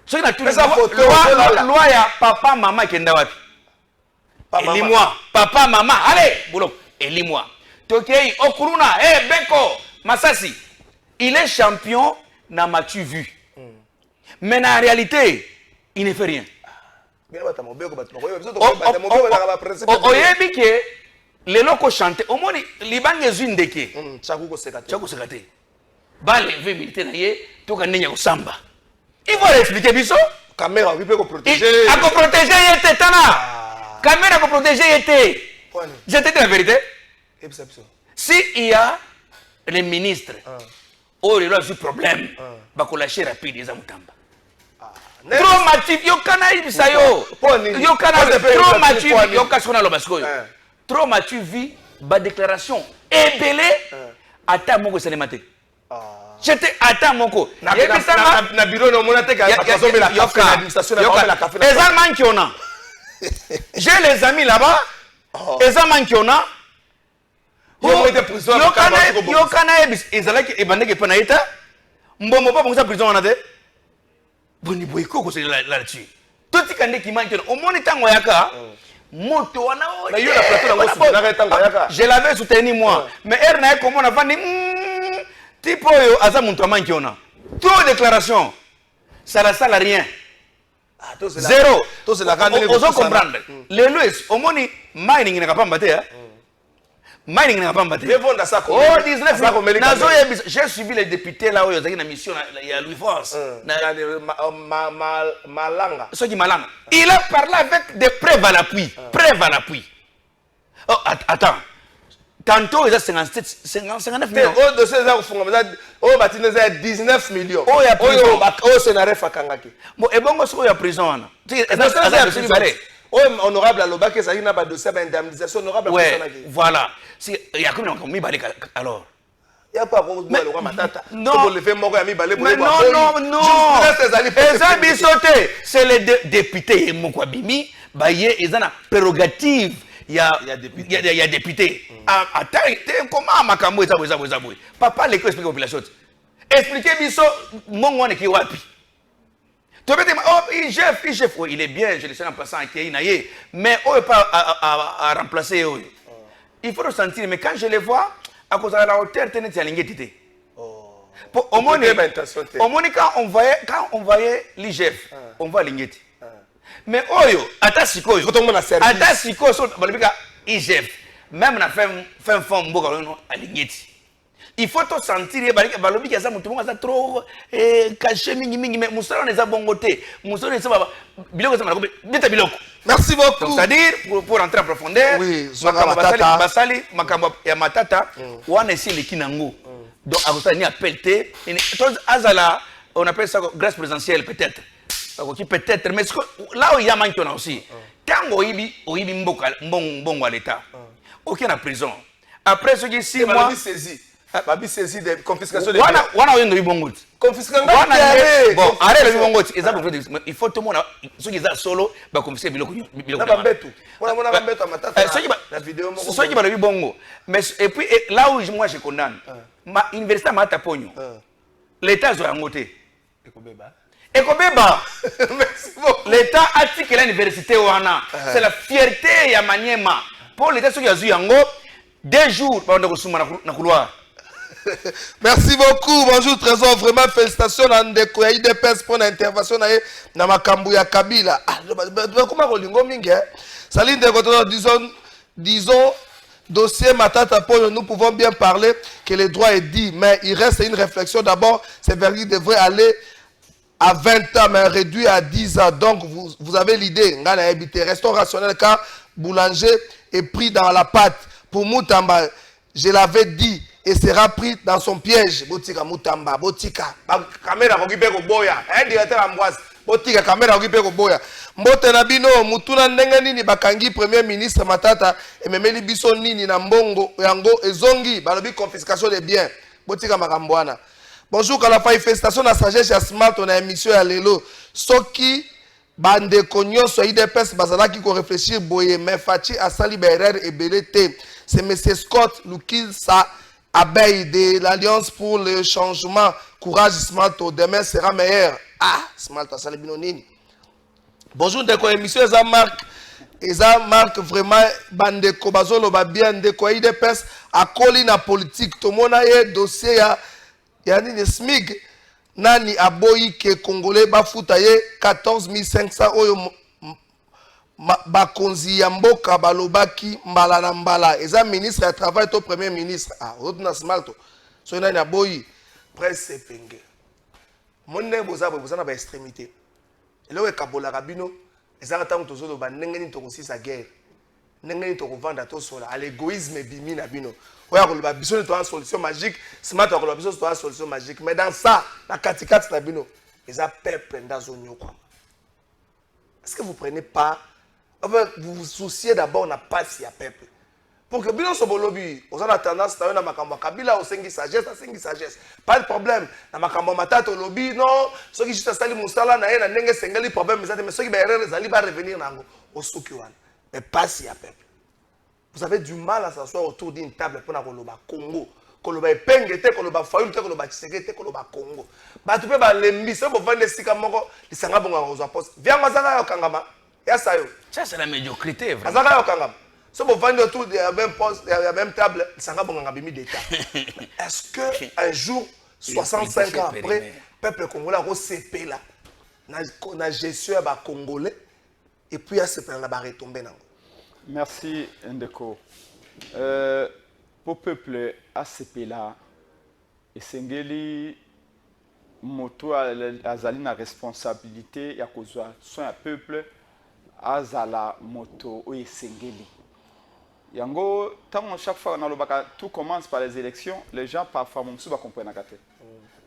ce qui a tout loi ya papa maman kenda wapi elis-moi papa maman allez boulot elis-moi tokei okuruna beko Masasi il est champion n'a m'as-tu vu mais en réalité il ne fait rien oyebi ke lelo ko chanter omoni libange zindeke chako sekate ba lever militaire na ye to ka nenya osamba il faut expliquer biso caméra oui peut protéger a ko protéger yete tana caméra ko protéger yete je te dis la vérité si il y a les ministres oh il a eu problème ba ko lâcher rapide les Mutamba trop matif yokana ibisayo yokana trop matif yokasona lo baskoyo trop matif vi ba déclaration ebelé ata moko cinématique j'étais ata moko na bureau no monate ka pasombe la café l'administration la café exactement qui on a j'ai les amis là-bas exactement qui on a yokana ebis ezalaki ebandeke pana eta mbombo pa bonza prison on a boni boyko ko c'est là-dessus tout tikande ki manque au moni tango yaka moto wana na yo la plateau na soutenir tango yaka je l'avais soutenu moi mais er na comment on a vandi tipo yo aza muntu manque on a trop déclaration ça ne sert à rien zéro tout c'est la grande on doit comprendre les lois au moni mining na kapamba te mining n'a pas battu. Oh 19 j'ai suivi les députés là où ils ont une mission il y a Louis France. Malanga. Ce qui Malanga. Il a parlé avec des preuves à l'appui. Preuves à l'appui. Oh attends. Tantôt ils ont 59 millions. Oh de ces gens font oh batine 19 millions. Oh il y a prison. Oh scénario fakangaki. Bon et bon il y a prison. Oh, honorable Alobake, ça y a pas de dossier d'indemnisation honorable. Ouais, voilà. Il y a combien de balais alors? Il n'y a pas de problème. Non, c'est les députés. Mokwabimi, Baye, ils ont la prérogative. Il y a députés. Attends, comment Makambo est à papa, l'école explique aux populations. Expliquez Bisso, mon qui est wapi. Oh, il est bien, je le sais en passant à Kéinaye, mais on n'est pas à remplacer. Il faut le sentir, mais quand je les vois, à cause de la hauteur, tu es l'ingétité. Au moins, quand on voyait l'IGF, on voit l'ingétité. Mais Oyo, Atasiko, IGF, même on a fait un fond à l'ingétité. Il faut te sentir balobi kaza mutu monga za trop caché mingi mais musala on est à bon côté musala on est ça biloko ça malakobe beta biloko merci beaucoup c'est-à-dire pour entrer en profondeur oui basali makambo ya matata wana esi le kinango donc akosala ni appel te azala on appelle ça grâce présidentielle peut-être. Peut-être, mais là où il y a maintenant aussi, quand on y bon à l'État, aucun en prison. Après ce qui 6 mois, Babi saisi de confiscation de biens. Confiscation de bon, arrête le bongo. Il faut tout le monde, ceux qui sont solo, bah confisquer biloko. Ceux qui va le bongo. Mais et puis là où moi je condamne, ma université m'a tapogno. L'État doit monter. Ekobeba. L'État a dit que l'université wana, c'est la fierté ya Maniema. Pour l'État ceux qui a eu yango 2 jours pendant que suma na couloir. Merci beaucoup. Bonjour Trésor. Vraiment félicitations à Ndeko ya IDPS pour l'intervention na makambu ya Kabila. Comment Rolingo mingi Salut Ndeko, disons dossier Matata Polo, nous pouvons bien parler que le droit est dit, mais il reste une réflexion. D'abord, ces verdict devrait aller à 20 ans, mais réduit à 10 ans. Donc, vous avez l'idée. Restons rationnels car Boulanger est pris dans la patte. Pour Moutamba, je l'avais dit, et sera pris dans son piège. Botika Moutamba, Botika. Caméra occupée au boya. Directeur Ambroise. Botika, caméra occupée au boya. Mbote Nabino, Mutuna Ndenganini, Bakangi, Premier ministre Matata, et Memeli Biso Nini, Nambongo, Yango, et Zongi, Balobi, confiscation des biens. Botika Makamboana. Bonjour, Kalafa, félicitations à Sagesse et Smart, on a émission à Lelo. Soki, Bande Konyo, soit IDPS, Bazala qui réfléchir, Boye, mais Fachi, Asali, Berer et Belete. C'est M. Scott, Lukil, Sa, Abeille de l'Alliance pour le changement. Courage, Smalto. Demain sera meilleur. Ah, Smalto, Asali Binonini. Bonjour, Ndeko, émission, Eza Marc, vraiment, Bande Kobazolo, bien, Ndeko, IDPS, à Colina politique. Tout le monde a un dossier, yani de SMIG, Nani Aboyi, qui est Congolais, Bafoutaye, 14 500 Oyo. Bakonzi Yamboka Balobaki Mbala na Mbala. Eza ministre à travail au premier ministre. Ah, Rodna Smalto. So nani aboyi presse penge. Monne boza na ba extrémité. Elewe kabola rabino. Eza tango tozolo ba ndengeni to kosisa guerre. Ndengeni to kovanda to sola. À l'égoïsme bimi na bino. Oya ko ba biso to une solution magique. Smalto ko ba biso to une solution magique. Mais dans ça, la katikati na bino, eza peuple ndazo nyoko. Est-ce que vous prenez pas vous vous souciez d'abord de la passe à peuple. Pour que bien ce lobby, on a tendance à faire des Kabila au sagesse. Pas de problème. Dans ma matata au lobby, non. Ceux qui juste installent mon salaire, na n'engagent pas problème. Mais ceux qui vont revenir au Soukiwan. Mais passe à peuple. Vous avez du mal à s'asseoir autour d'une table pour le Congo. Koloba epengete, koloba fayulite, koloba chisekete, koloba Congo. Ba tu peux ba lembi, c'est pour vendre sika moko, lisanga bonga aux apôtres. Viens mazanga yo kangama. Ça, c'est la médiocrité. Si vous vendez autour de la même poste, de la même table, d'État. Est-ce qu'un jour, 65 ans après, le peuple congolais a CP là, la gestion congolais, et puis il y a ce plan là retomber. Merci Ndeko. Pour le peuple ACP là, et Sengeli moto azali na responsabilité ya kozwa soin ya peuple azala moto oye sengeli. Yango tant chaque fois tout commence par les élections, les gens parfois momsu ba comprendre kate.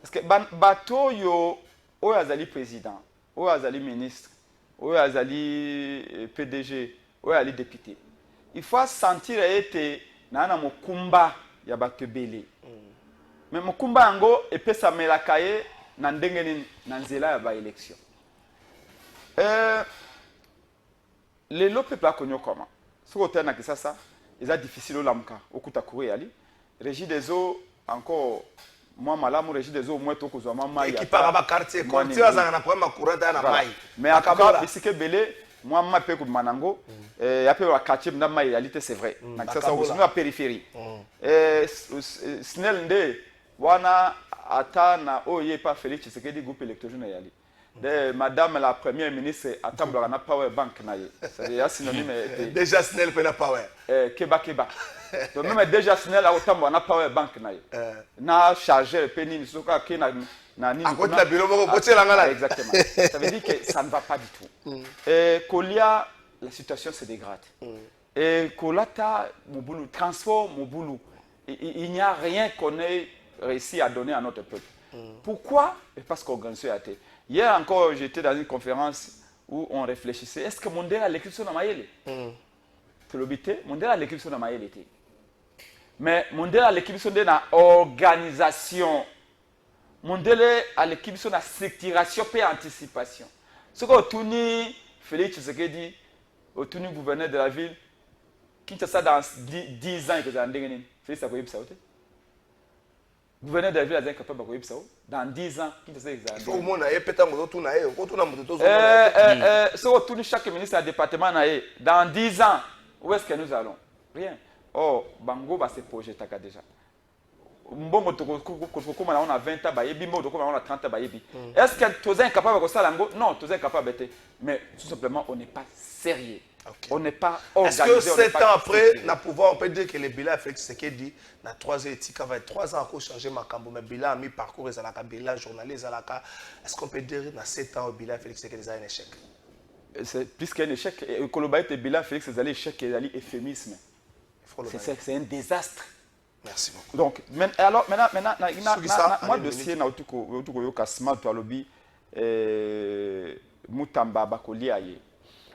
Parce que bato yo oyo azali président, oyo azali ministre, oyo azali PDG, oyo azali député. Il faut sentir ete na mokumba ya bato belé. Mais mokumba yango epesa melaka ye na ndenge nini na nzela ya ba élection. Le peuple a connu comment? Ce côté na kisasa, il est difficile au lamka, au kutakuri ali. Régie des eaux encore moi malamu régie des eaux moi to kozwa mama ya. Qui part à quartier, quartier azanga na problème courant na mai. Mais akaba bisike belé moi ma pe ko manango ya pe wa quartier na mai réalité c'est vrai. Na kisasa au na périphérie. Snell nde wana ata na oye pa Félix Tshisekedi groupe électoral yali. De madame la première ministre attendra na power bank na ye. C'est synonyme déjà Snell pe na power. Keba. Donc même déjà Snell a autant na power bank na ye. Na chargeur pe ni soka ke na ni. À côté la bureau moko botela ngala. Exactement. Ça veut dire que ça ne va pas du tout. Kolia la situation se dégrade. Et Kolata Moboulou transport Moboulou. Il n'y a rien qu'on ait réussi à donner à notre peuple. Pourquoi? Parce qu'organisation a été. Hier encore, j'étais dans une conférence où on réfléchissait. Est-ce que Mondela a l'écriture dans Maïle? Tu l'obité? Mondela a l'écriture dans Maïle. Mais Mondela a l'écriture dans l'organisation. Mondela a l'écriture dans la structuration et anticipation. Ce que Tuni, Félix Tshisekedi, Tuni gouverneur de la ville, qui ça dans 10 ans, que Félix a dit ça. Gouverneur de la ville a dit capable de ça. Dans 10 ans, qui ça il faut au monde peut-être chaque ministre a un département dans 10 ans, où est-ce que nous allons? Rien. Oh, Bango va se projeter déjà. On a 20 ans, on a 30 ans. Est-ce que tu es incapable de faire ça? Non, tu es incapable de. Mais tout simplement, on n'est pas sérieux. On n'est pas organisé. Est-ce que 7 ans après, on peut dire que le bilan Félix Tshisekedi, dans 3 ans, il va être 3 ans à changer ma cambo, mais bilan a mis parcours, il bilan journaliste, est-ce qu'on peut dire que dans 7 ans, le bilan Félix Tshisekedi a un échec? C'est plus qu'un échec. Kolobaï, le bilan Félix Tshisekedi, échec, c'est un euphémisme. C'est un désastre. Merci beaucoup. Donc, alors, maintenant, moi, le dossier, Moutamba Bakoliaye.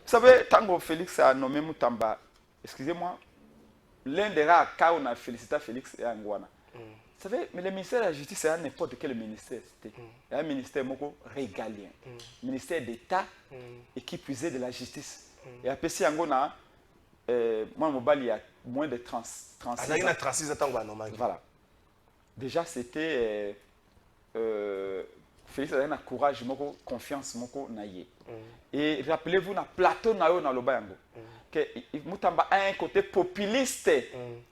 Vous savez, tant que Félix a nommé Moutamba, excusez-moi, l'un des rares cas où on a félicité Félix et Angwana. Vous savez, mais le ministère de la Justice, c'est n'importe quel ministère. C'est un ministère régalien, ministère d'État et qui puisait de la justice. Et après, si Angona, moi, il y a moins de 36 ans. Voilà. Déjà, c'était Félix a un courage, confiance, et rappelez-vous, dans Plateau, dans le Bayango, que Moutamba a un côté populiste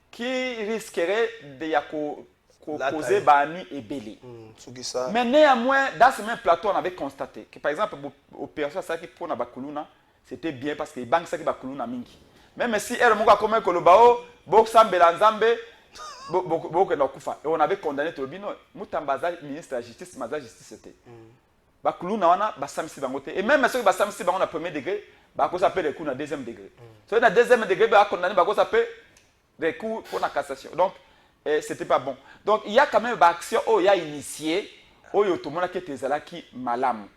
qui risquerait de causer Bani et Bélé. Mais néanmoins, dans ce même plateau, on avait constaté que, par exemple, l'opération qui pour Bakuluna, c'était bien parce que les banques qui Bakuluna mingi. Même si elle m'a comme que le bao, Boksambe Lanzambe, et on avait condamné tout le bino. Moutamba, ministre de la Justice, Maza Justice, c'était. Bakuluna wana basamisi bangote et même ceux qui basamisi bango na premier degré bako s'appelle les coups na deuxième degré. Ceux na deuxième degré ba condamné bako s'appelle des coups pour la cassation. Donc c'était pas bon. Donc il y a quand même une action où il y a initié où il y a tout le monde qui était là qui malam.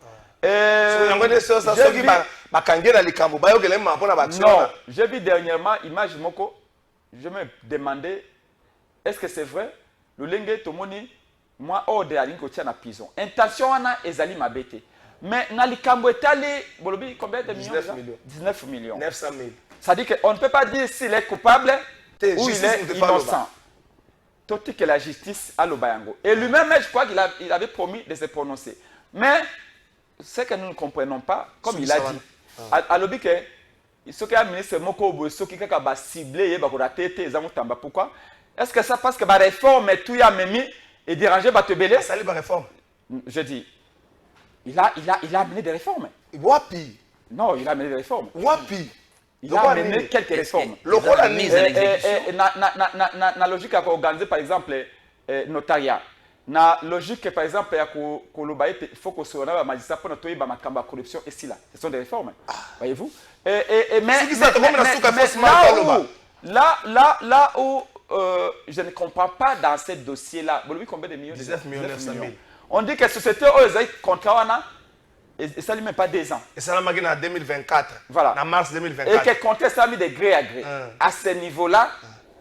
Non, j'ai vu dernièrement image moko, je me demandais est-ce que c'est vrai le lengue tomoni moi ordre à l'incotia na prison. Intention ana ezali mabete. Mais na likambo etali bolobi combien de millions? 19 millions. 900 000. Ça dit qu'on ne peut pas dire s'il est coupable ou il est innocent. Tout que la justice a le bayango. Et lui-même, je crois qu'il avait promis de se prononcer. Mais ce que nous ne comprenons pas, comme il a dit, à l'objet que ce qui a ministre Moko, ce qui a ciblé, pourquoi? Est-ce que ça passe que la réforme est tout y a mis et déranger Batebele? Ça la réforme. Je dis, il a amené des réformes. Wapi? Non, il a amené des réformes. Wapi? Il a amené quelques réformes. La mise en exécution. La logique à organiser, par exemple, notariat. La logique, par exemple, il faut que ce soit un magistrat pour nettoyer la corruption et là. Ce sont des réformes. Voyez-vous? Là où je ne comprends pas dans ce dossier-là, vous savez combien de millions? 19 millions. On dit que la société est contrat, et ça ne met pas 2 ans. Et ça l'a marqué en 2024. Voilà. En mars 2024. Et que compter ça a mis de gré à gré. À ce niveau-là,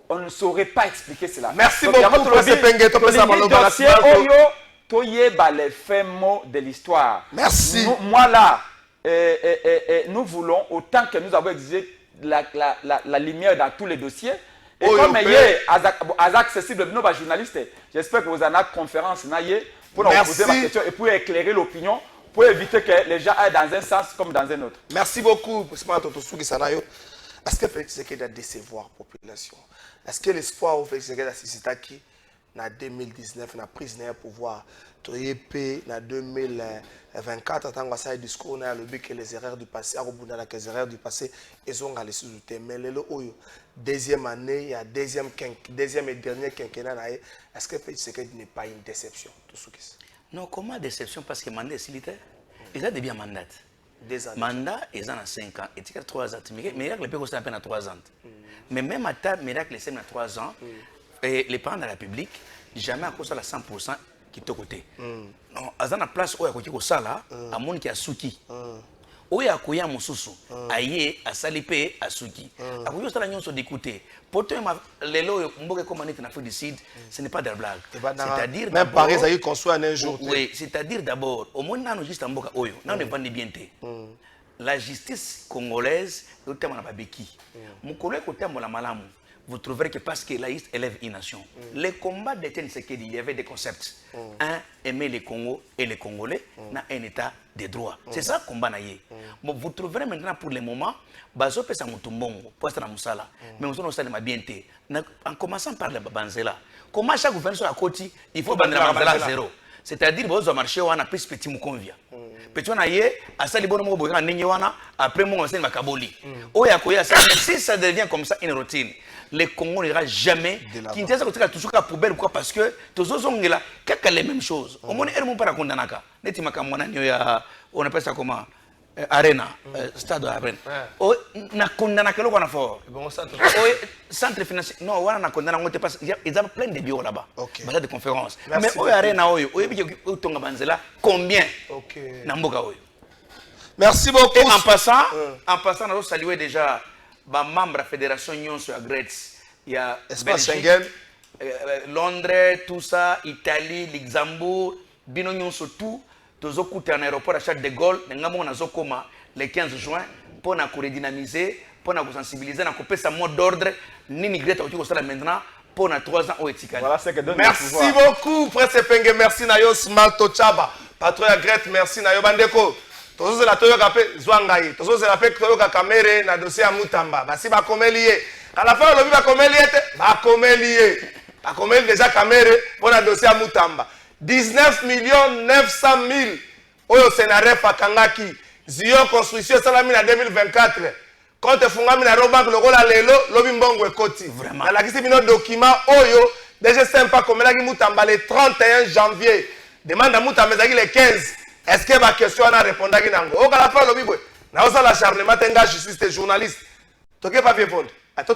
on ne saurait pas expliquer cela. Merci beaucoup pour ce pengueto. Les fins mots de l'histoire. Merci. Moi là, nous voulons, autant que nous avons exigé la lumière dans tous les dossiers, et comme il est accessible de nos journalistes, j'espère que vous en avez conférence pour nous poser ma question et pour éclairer l'opinion, pour éviter que les gens aillent dans un sens comme dans un autre. Merci beaucoup. Est-ce que Félix Tshisekedi a décevoir la population? Est-ce que l'espoir au Félix Tshisekedi a suscité en 2019, na prise de pouvoir, en 2024, tant que ça a discours, on a le but que les erreurs du passé, les erreurs du passé, ils ont les sous-soutés. Mais le deuxième année, il y a deuxième et dernier quinquennat, est-ce que Félix Tshisekedi n'est pas une déception? Non, comment déception? Parce que le mandat est silitaire. Il a bien mandat. Mandat, ils ont 5 ans. Et il y a 3 ans. Miracle peut aussi à peine à 3 ans. Mais même à Miracle, c'est à 3 ans. Et les parents de la République, jamais à cause de la 100% kitoko te non aza na place oyo akoki kosala amoni ki asuki oyo akoya mosusu aye asali pe asuki akoki kosala nyonso d'écouter poto lelo oyo mboka ekoma neti na Afrique du Sud ce n'est pas de la blague c'est-à-dire même Paris ezali construit en un jour oui c'est-à-dire d'abord omoni nano juste na mboka oyo nano evandi bien te la justice congolaise eotema na babeki mokolo ekotambola malamu vous trouverez que parce que l'AIST élève une nation. Les combats d'Étienne Tshisekedi, il y avait des concepts. Un, aimer les Congos et les Congolais, dans un état de droit. C'est ça le combat. Bon, vous trouverez maintenant pour le moment, bazo pesa mutumbongo, poste na musala. Mais on sait ma bien té. En commençant par le Banzela. Comment chaque gouvernement sur la côte, il faut bander la Banzela à zéro. C'est-à-dire que vous marché wana plus petit mu convia. Petit wana yé, asali bono mo boka ningi wana, après mon enseigne makaboli. Oya koya si ça devient comme ça une routine. Les Congos n'ira jamais. Qui intéresse que tu toujours la poubelle pourquoi parce que tous autres sont là, qu'est-ce les mêmes choses. Au moins, ils ne pas condamnaka. Neti makamwana nyoya, on appelle ça comment? Arena, stade Arena. Oh, na condamnaka le qu'on a fort. Bon centre financier. Non, on a condamné on te passe. Ils ont plein de bureaux là-bas. Base de conférences. Mais au Arena oyo, oyo bi tonga banzela combien? Namboka oyo. Merci beaucoup. Et en passant, nous allons saluer déjà les membres de la Fédération Union sur la Grèce. Il y a Espace Schengen, Londres, tout ça, Italie, Luxembourg, Bino Union sur tout. Tous écouter en aéroport à Charles de Gaulle, nous avons le 15 juin pour nous redynamiser, pour nous sensibiliser, pour nous faire un mot d'ordre. Ni Grèce maintenant pour nous 3 ans au Etikali. Merci beaucoup, Prince Penge. Merci Nayo Smalto Chaba. Patron Grèce, merci Nayo Bandeko. Tozo la toyo kapé Zwangaï, tozo la fait toyo ka camere na dossier à Mutamba. Basi ba komelié. À la fin lobi ba komelié te, ba komelié. Ba komelié déjà camere pour na dossier à Mutamba. 19 900 000 oyo scénario fakangaki. Zion construction salami na 2024. Quand te fungami na robank lokola lelo lobi mbongo ekoti. Vraiment. Na la kisi bino document oyo déjà sympa komelaki Mutamba le 31 janvier. Demande à Mutamba ezaki le 15. Est-ce que ma question a répondu à Ginango? Au Galapa, le Bibo, n'a pas l'acharnement, t'es un gars justice, t'es journaliste. T'es pas répondre. À toi,